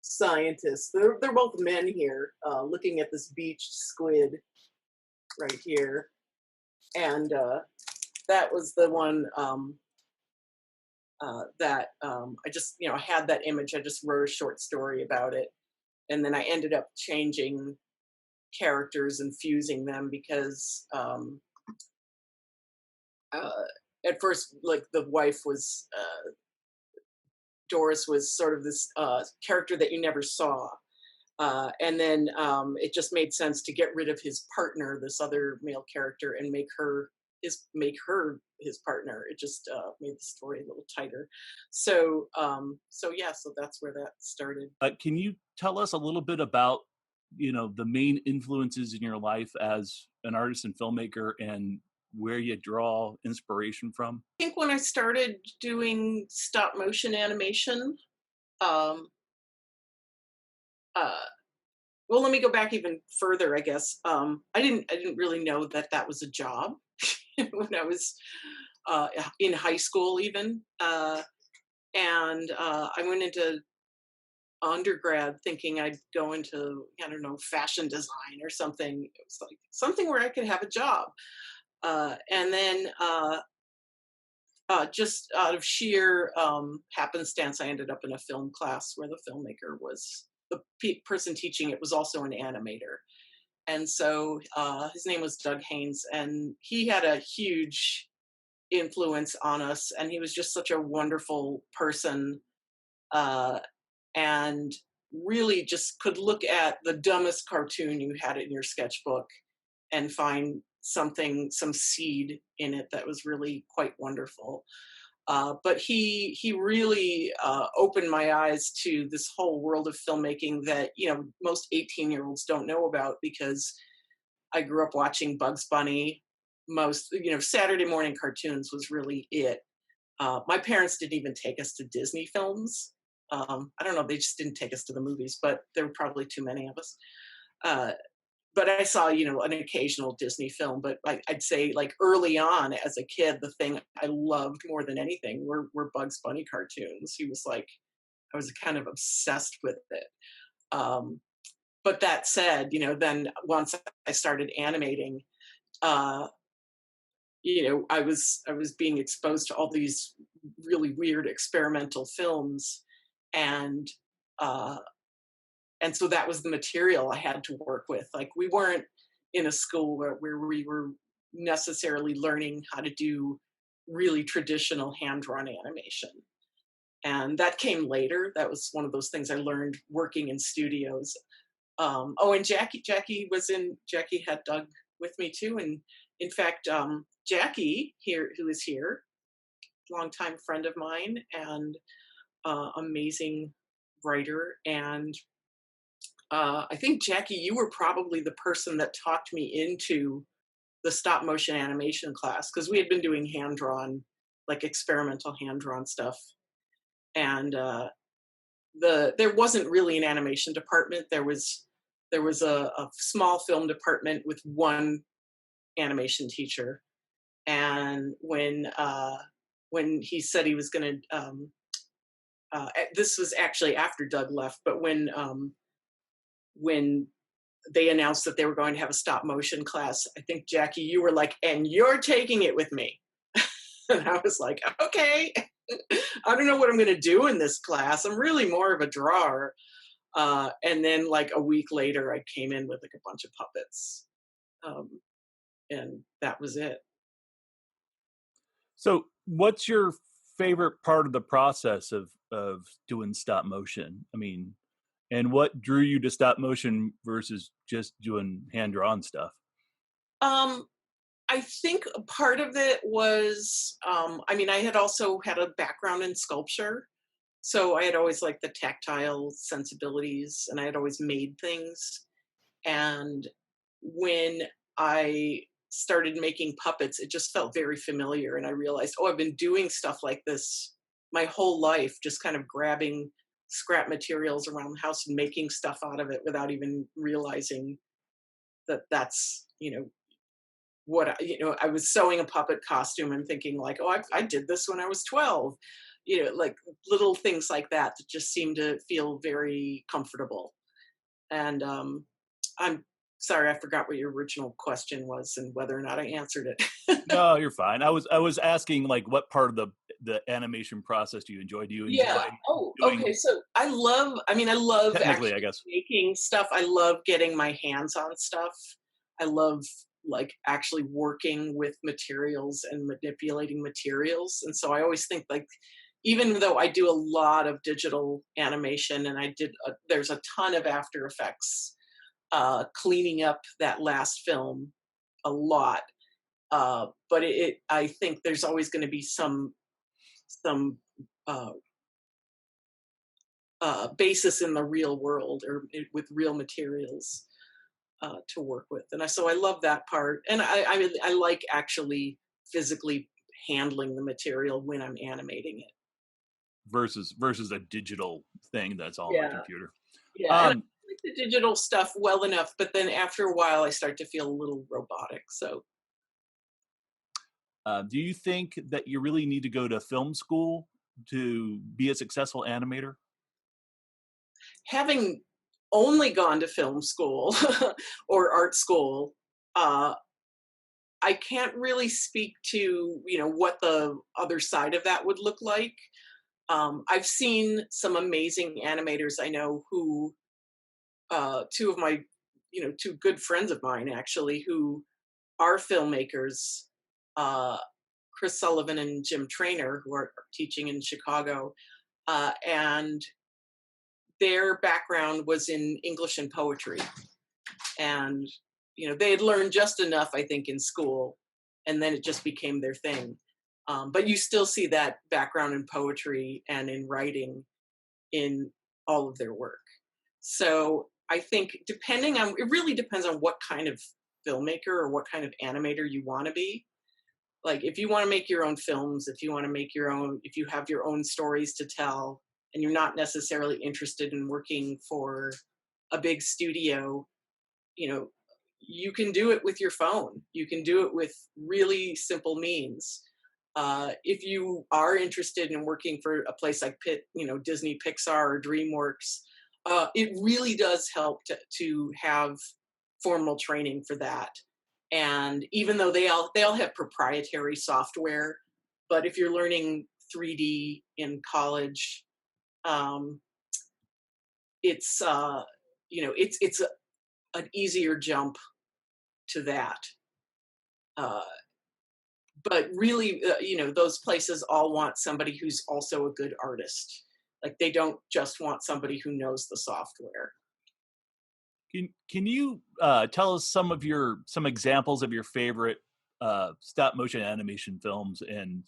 scientists. They're both men here, looking at this beached squid right here, and that was the one that I just had that image. I just wrote a short story about it, and then I ended up changing characters and fusing them because at first, like, the wife was Doris was sort of this character that you never saw. And then it just made sense to get rid of his partner, this other male character, and make her his partner. It just made the story a little tighter. So so that's where that started. Can you tell us a little bit about the main influences in your life as an artist and filmmaker, and where you draw inspiration from? I think when I started doing stop motion animation, well, let me go back even further, I guess. I didn't really know that was a job when I was in high school even. And I went into undergrad thinking I'd go into, I don't know, fashion design or something. It was like something where I could have a job. And then just out of sheer happenstance, I ended up in a film class where the filmmaker was the person teaching it was also an animator. And so his name was Doug Haynes, and he had a huge influence on us, and he was just such a wonderful person, and really just could look at the dumbest cartoon you had in your sketchbook and find some seed in it that was really quite wonderful. But he really opened my eyes to this whole world of filmmaking that most 18-year-olds don't know about, because I grew up watching Bugs Bunny. Most Saturday morning cartoons was really it. My parents didn't even take us to Disney films. I don't know, they just didn't take us to the movies, but there were probably too many of us. But I saw, an occasional Disney film. But I'd say, like, early on as a kid, the thing I loved more than anything were Bugs Bunny cartoons. He was like, I was kind of obsessed with it. But that said, then once I started animating, I was being exposed to all these really weird experimental films, and so that was the material I had to work with. Like, we weren't in a school where we were necessarily learning how to do really traditional hand-drawn animation. And that came later. That was one of those things I learned working in studios. And Jackie had Doug with me too. And in fact, Jackie here, who is here, longtime friend of mine and amazing writer. And I think, Jackie, you were probably the person that talked me into the stop motion animation class, because we had been doing hand-drawn, like experimental hand-drawn stuff. And there wasn't really an animation department. There was a small film department with one animation teacher. And when he said he was going to, this was actually after Doug left, but when they announced that they were going to have a stop motion class, I think, Jackie, you were like, "And you're taking it with me." And I was like, "Okay." I don't know what I'm going to do in this class. I'm really more of a drawer. And then like a week later, I came in with like a bunch of puppets. And that was it. So what's your favorite part of the process of doing stop motion? I mean, and what drew you to stop motion versus just doing hand-drawn stuff? I think part of it was, I mean, I had also had a background in sculpture. So I had always liked the tactile sensibilities, and I had always made things. And when I started making puppets, it just felt very familiar. And I realized, oh, I've been doing stuff like this my whole life, just kind of grabbing scrap materials around the house and making stuff out of it without even realizing that that's, what, I was sewing a puppet costume and thinking like, oh, I did this when I was 12, like little things like that that just seem to feel very comfortable. And I'm sorry, I forgot what your original question was and whether or not I answered it. No, you're fine. I was asking like what part of the animation process do you enjoy? Do you enjoy Okay. So I love technically, actually I guess, making stuff. I love getting my hands on stuff. I love like actually working with materials and manipulating materials. And so I always think like, even though I do a lot of digital animation and there's a ton of After Effects, cleaning up that last film a lot. But I think there's always going to be some basis in the real world or with real materials to work with. And so I love that part. And I like actually physically handling the material when I'm animating it. versus a digital thing that's all on the computer. Yeah. And I like the digital stuff well enough, but then after a while I start to feel a little robotic. So do you think that you really need to go to film school to be a successful animator? Having only gone to film school or art school, I can't really speak to, what the other side of that would look like. I've seen some amazing animators I know who, two of my, two good friends of mine actually, who are filmmakers, Chris Sullivan and Jim Traynor, who are teaching in Chicago, and their background was in English and poetry. And, they had learned just enough, I think, in school, and then it just became their thing. But you still see that background in poetry and in writing in all of their work. So I think it really depends on what kind of filmmaker or what kind of animator you want to be. Like if you want to make your own films, if you have your own stories to tell, and you're not necessarily interested in working for a big studio, you can do it with your phone. You can do it with really simple means. If you are interested in working for a place like Disney, Pixar, or DreamWorks, it really does help to have formal training for that. And even though they all have proprietary software, but if you're learning 3D in college, it's an easier jump to that. But really, those places all want somebody who's also a good artist. Like they don't just want somebody who knows the software. Can you tell us some examples of your favorite stop motion animation films and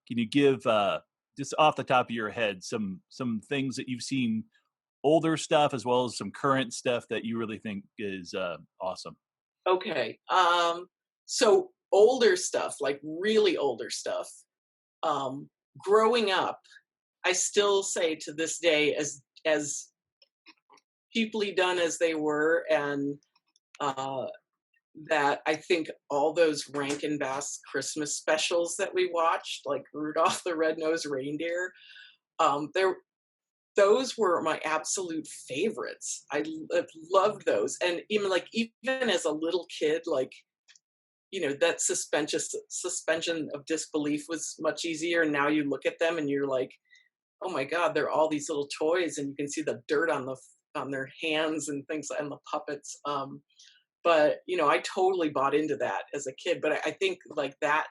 can you give just off the top of your head some things that you've seen, older stuff as well as some current stuff that you really think is awesome? Okay. So older stuff, like really older stuff, growing up, I still say to this day, as cheaply done as they were, and that I think all those Rankin Bass Christmas specials that we watched, like Rudolph the Red-Nosed Reindeer, those were my absolute favorites. I loved those. And even as a little kid, like that suspension of disbelief was much easier. And now you look at them and you're like, oh my God, they're all these little toys, and you can see the dirt on their hands and things, and the puppets. But I totally bought into that as a kid. But I think like that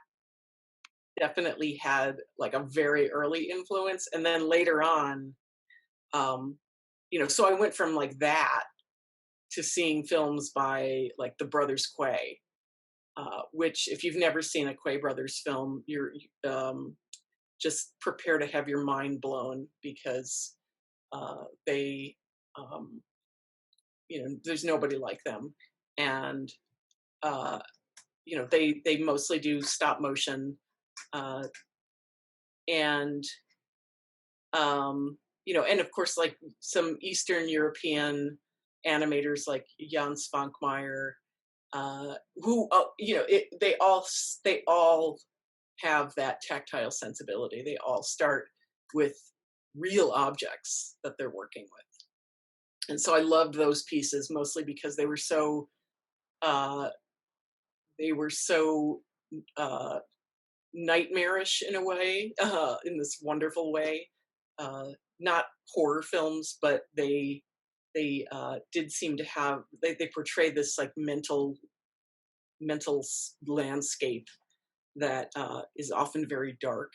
definitely had like a very early influence, and then later on, so I went from like that to seeing films by like the Brothers Quay, which if you've never seen a Quay Brothers film, you're just prepare to have your mind blown, because they, there's nobody like them. And, they mostly do stop motion. And of course, like some Eastern European animators like Jan Svankmajer, who, they all have that tactile sensibility. They all start with real objects that they're working with. And so I loved those pieces mostly because they were so nightmarish in a way, in this wonderful way. Not horror films, but they did seem to have, they portrayed this like mental landscape that is often very dark.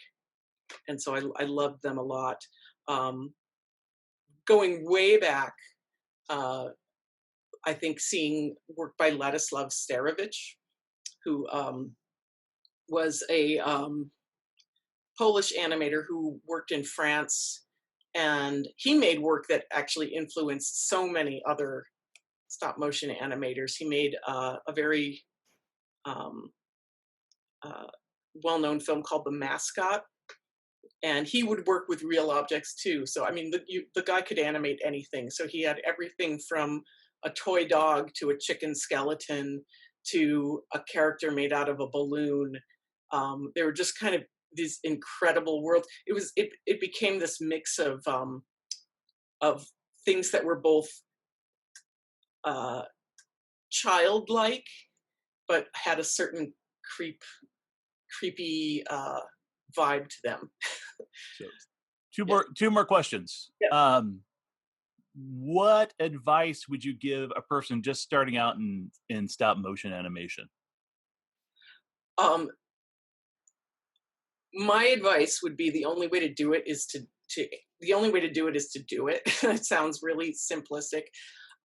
And so I loved them a lot. Going way back, I think seeing work by Ladislav Starevich, who was a Polish animator who worked in France, and he made work that actually influenced so many other stop motion animators. He made a very well-known film called The Mascot, and he would work with real objects too. So I mean, the guy could animate anything. So he had everything from a toy dog to a chicken skeleton to a character made out of a balloon. They were just kind of these incredible worlds. It became this mix of things that were both childlike, but had a certain creepy vibe to them. So, two more questions. Yeah. What advice would you give a person just starting out in stop motion animation? My advice would be the only way to do it is to do it. It sounds really simplistic.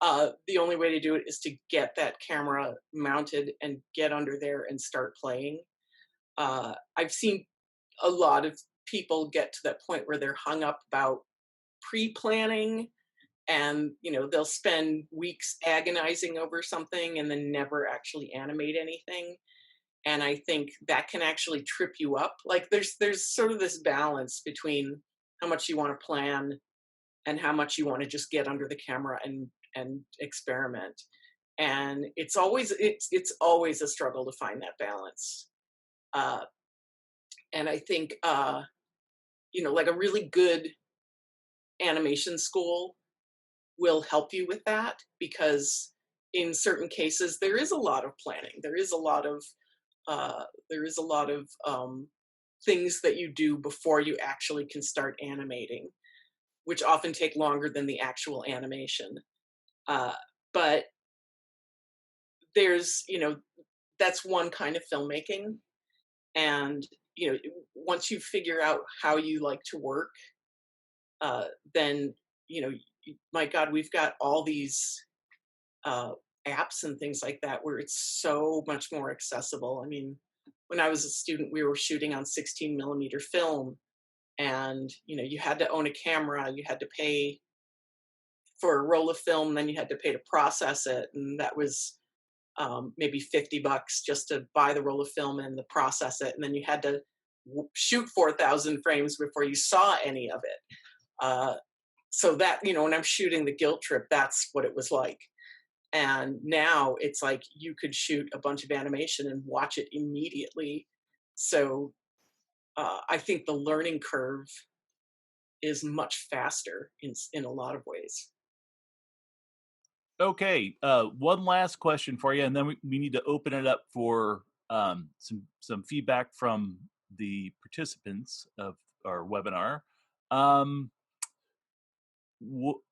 The only way to do it is to get that camera mounted and get under there and start playing. I've seen a lot of people get to that point where they're hung up about pre-planning, and they'll spend weeks agonizing over something and then never actually animate anything. And I think that can actually trip you up. Like there's sort of this balance between how much you want to plan and how much you want to just get under the camera and experiment. And it's always a struggle to find that balance. And I think like a really good animation school will help you with that, because in certain cases there is a lot of planning. There is a lot of things that you do before you actually can start animating, which often take longer than the actual animation. But there's, that's one kind of filmmaking. And, once you figure out how you like to work, then, my God, we've got all these apps and things like that where it's so much more accessible. I mean, when I was a student, we were shooting on 16mm film, and you had to own a camera, you had to pay for a roll of film, then you had to pay to process it, and that was maybe $50 just to buy the roll of film and to process it, and then you had to shoot 4,000 frames before you saw any of it. So that, when I'm shooting The Guilt Trip, that's what it was like. And now it's like you could shoot a bunch of animation and watch it immediately. So I think the learning curve is much faster in a lot of ways. Okay, one last question for you, and then we need to open it up for some feedback from the participants of our webinar.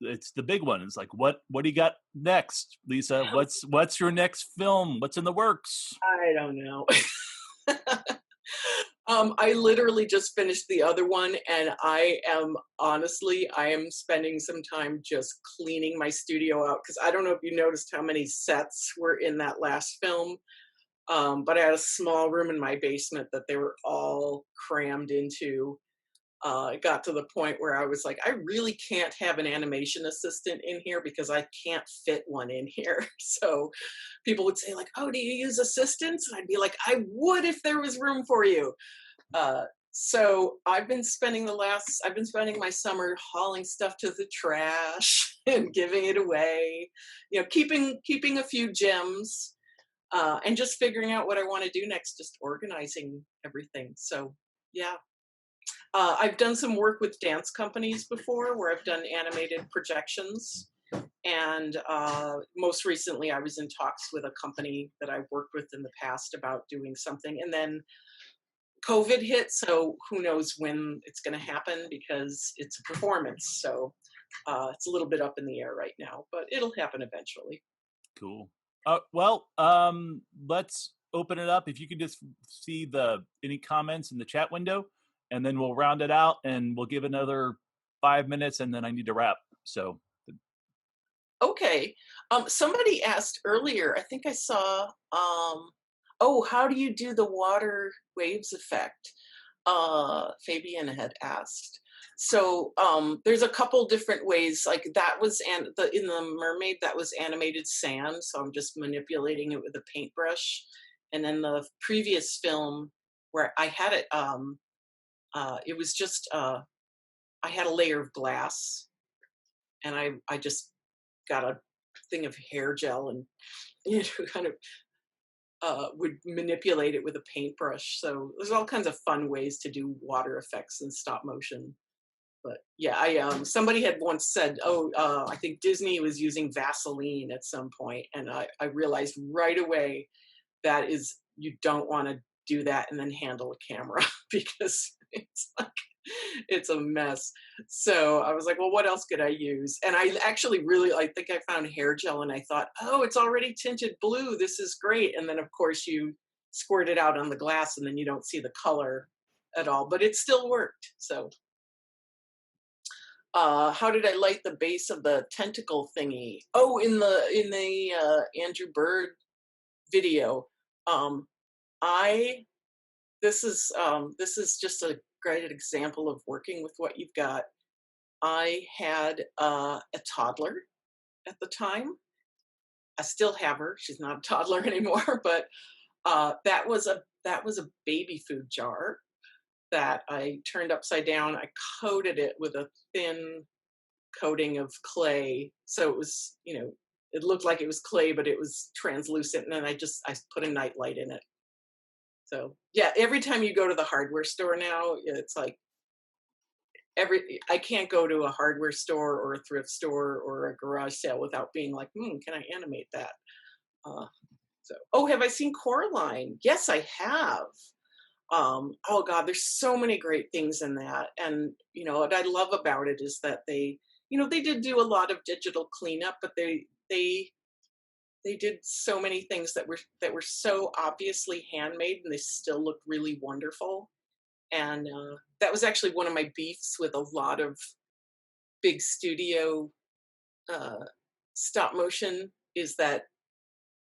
It's the big one. It's like, what do you got next, Lisa? What's your next film? What's in the works? I don't know. I literally just finished the other one, and I am spending some time just cleaning my studio out, because I don't know if you noticed how many sets were in that last film, but I had a small room in my basement that they were all crammed into. It got to the point where I was like, I really can't have an animation assistant in here because I can't fit one in here. So people would say like, oh, do you use assistants? And I'd be like, I would if there was room for you. So I've been spending my summer hauling stuff to the trash and giving it away, keeping a few gems, and just figuring out what I want to do next, just organizing everything. So yeah. I've done some work with dance companies before where I've done animated projections. And most recently, I was in talks with a company that I've worked with in the past about doing something. And then COVID hit, so who knows when it's going to happen because it's a performance. So it's a little bit up in the air right now, but it'll happen eventually. Cool. Let's open it up. If you could just see any comments in the chat window, and then we'll round it out and we'll give another 5 minutes, and then I need to wrap. So. Okay. Somebody asked earlier, I think I saw, how do you do the water waves effect? Fabian had asked. So there's a couple different ways. Like that was, in the mermaid, that was animated sand. So I'm just manipulating it with a paintbrush. And then the previous film where I had it, it was just, I had a layer of glass, and I just got a thing of hair gel and kind of would manipulate it with a paintbrush. So there's all kinds of fun ways to do water effects in stop motion. But yeah, somebody had once said, I think Disney was using Vaseline at some point, and I realized right away that is, you don't want to do that and then handle a camera because it's a mess. So I was like, well, what else could I use? And I actually I think I found hair gel, and I thought, oh, it's already tinted blue. This is great. And then of course you squirt it out on the glass, and then you don't see the color at all, but it still worked. So how did I light the base of the tentacle thingy? Oh, in the Andrew Bird video. This is just a great example of working with what you've got. I had a toddler at the time. I still have her. She's not a toddler anymore, but that was a baby food jar that I turned upside down. I coated it with a thin coating of clay. So it was, it looked like it was clay, but it was translucent. And then I put a night light in it. So yeah, every time you go to the hardware store now, it's like I can't go to a hardware store or a thrift store or a garage sale without being like, can I animate that? Have I seen Coraline? Yes, I have. Oh God, there's so many great things in that. And, what I love about it is that they did do a lot of digital cleanup, but they did so many things that were so obviously handmade, and they still look really wonderful. And that was actually one of my beefs with a lot of big studio stop motion, is that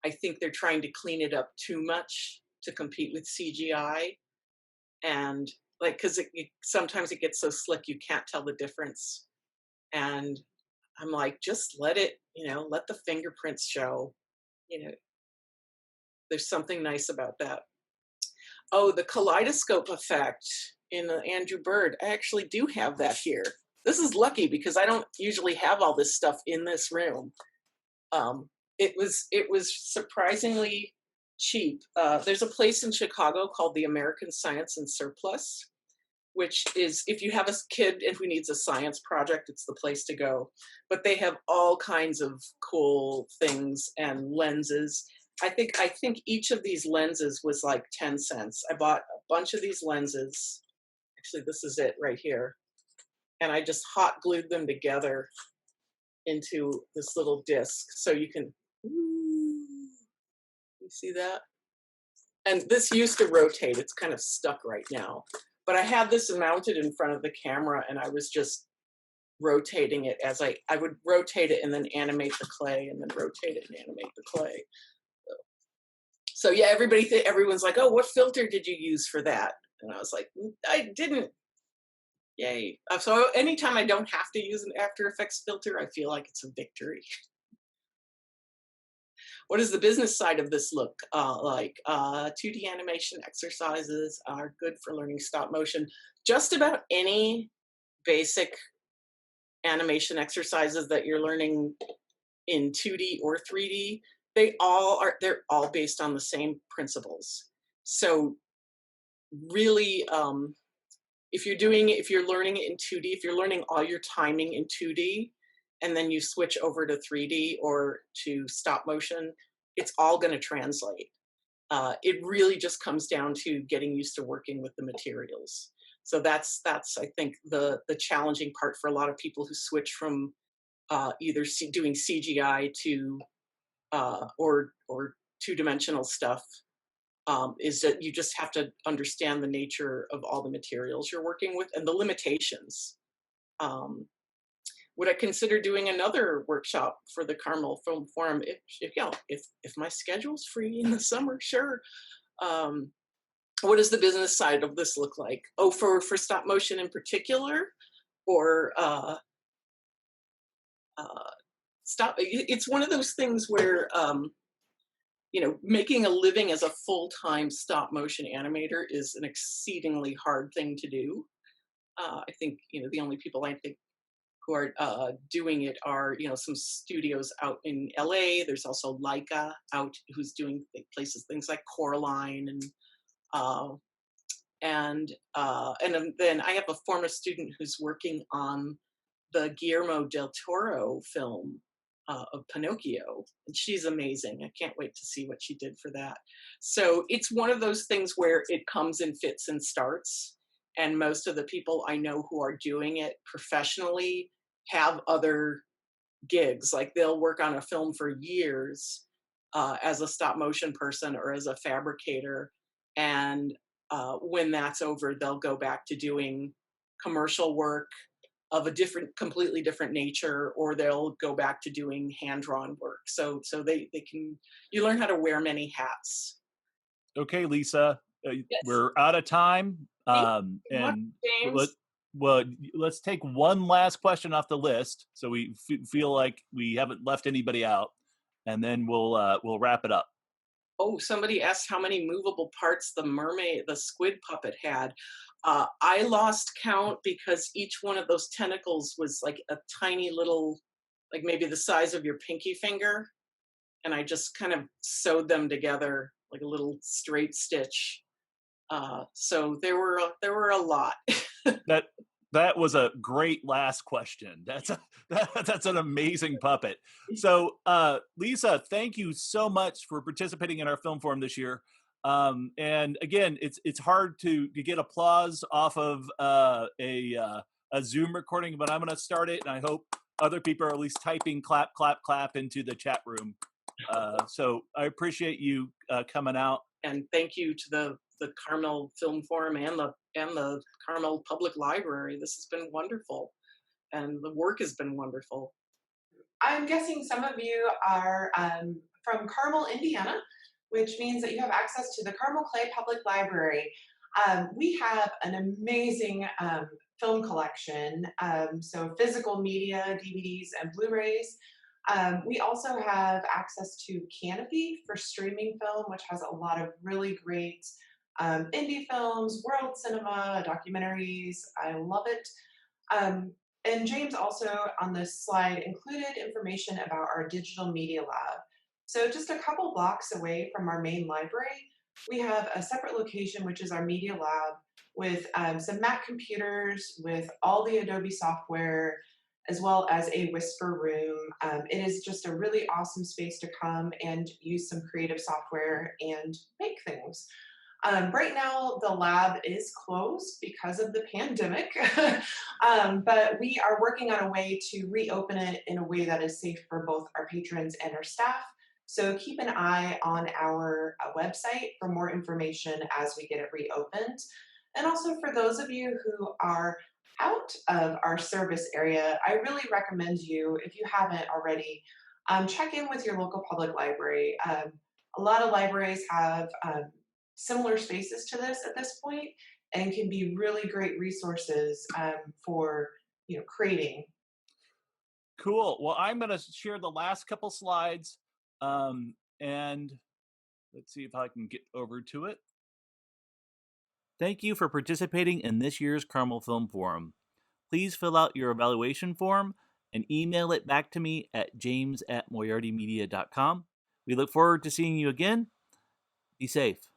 I think they're trying to clean it up too much to compete with CGI. And because sometimes it gets so slick you can't tell the difference. And I'm like, just let it, let the fingerprints show. There's something nice about that. Oh, the kaleidoscope effect in the Andrew Bird. I actually do have that here. This is lucky because I don't usually have all this stuff in this room. It was surprisingly cheap. There's a place in Chicago called the American Science and Surplus, which is, if you have a kid and who needs a science project, it's the place to go. But they have all kinds of cool things and lenses. I think each of these lenses was like 10 cents. I bought a bunch of these lenses. Actually, this is it right here. And I just hot glued them together into this little disc. So you can, you see that? And this used to rotate. It's kind of stuck right now. But I had this mounted in front of the camera, and I was just rotating it as I would rotate it and then animate the clay, and then rotate it and animate the clay. So yeah, everyone's like, oh, what filter did you use for that? And I was like, I didn't. Yay. So anytime I don't have to use an After Effects filter, I feel like it's a victory. What does the business side of this look like? 2D animation exercises are good for learning stop motion. Just about any basic animation exercises that you're learning in 2D or 3D, they're all based on the same principles. So really, if you're learning it in 2D, if you're learning all your timing in 2D, and then you switch over to 3D or to stop motion, it's all going to translate. It really just comes down to getting used to working with the materials. So that's I think the challenging part for a lot of people who switch from either doing CGI to or two-dimensional stuff, is that you just have to understand the nature of all the materials you're working with and the limitations. Would I consider doing another workshop for the Carmel Film Forum? If my schedule's free in the summer, sure. What does the business side of this look like? Oh, for stop motion in particular, or it's one of those things where making a living as a full-time stop motion animator is an exceedingly hard thing to do. I think the only people I think who are doing it are some studios out in LA. There's also Leica out who's doing things like Coraline, and then I have a former student who's working on the Guillermo del Toro film of Pinocchio, and she's amazing. I can't wait to see what she did for that. So it's one of those things where it comes in fits and starts, and most of the people I know who are doing it professionally have other gigs. Like they'll work on a film for years as a stop motion person or as a fabricator, and when that's over, they'll go back to doing commercial work of a completely different nature, or they'll go back to doing hand-drawn work. So you learn how to wear many hats. Okay, Lisa, yes. We're out of time. And James. let's take one last question off the list, so we feel like we haven't left anybody out, and then we'll wrap it up. Oh, somebody asked how many movable parts the squid puppet had. I lost count because each one of those tentacles was like a tiny little, like maybe the size of your pinky finger. And I just kind of sewed them together like a little straight stitch. So there were a lot. That was a great last question. That's an amazing puppet. So Lisa, thank you so much for participating in our film forum this year. And again, it's hard to get applause off of a Zoom recording, but I'm going to start it, and I hope other people are at least typing clap, clap, clap into the chat room. So I appreciate you coming out. And thank you to the Carmel Film Forum and the Carmel Public Library. This has been wonderful, and the work has been wonderful. I'm guessing some of you are from Carmel, Indiana, which means that you have access to the Carmel Clay Public Library. We have an amazing film collection, so physical media, DVDs, and Blu-rays. We also have access to Canopy for streaming film, which has a lot of really great indie films, world cinema, documentaries. I love it. And James also on this slide included information about our digital media lab. So just a couple blocks away from our main library, we have a separate location, which is our media lab with some Mac computers with all the Adobe software, as well as a whisper room. It is just a really awesome space to come and use some creative software and make things. Right now, the lab is closed because of the pandemic, but we are working on a way to reopen it in a way that is safe for both our patrons and our staff. So keep an eye on our website for more information as we get it reopened. And also for those of you who are out of our service area, I really recommend you, if you haven't already, check in with your local public library. A lot of libraries have similar spaces to this at this point and can be really great resources for creating. Cool. Well, I'm going to share the last couple slides, and let's see if I can get over to it. Thank you for participating in this year's Carmel Film Forum. Please fill out your evaluation form and email it back to me at james@moriartymedia.com. We look forward to seeing you again. Be safe.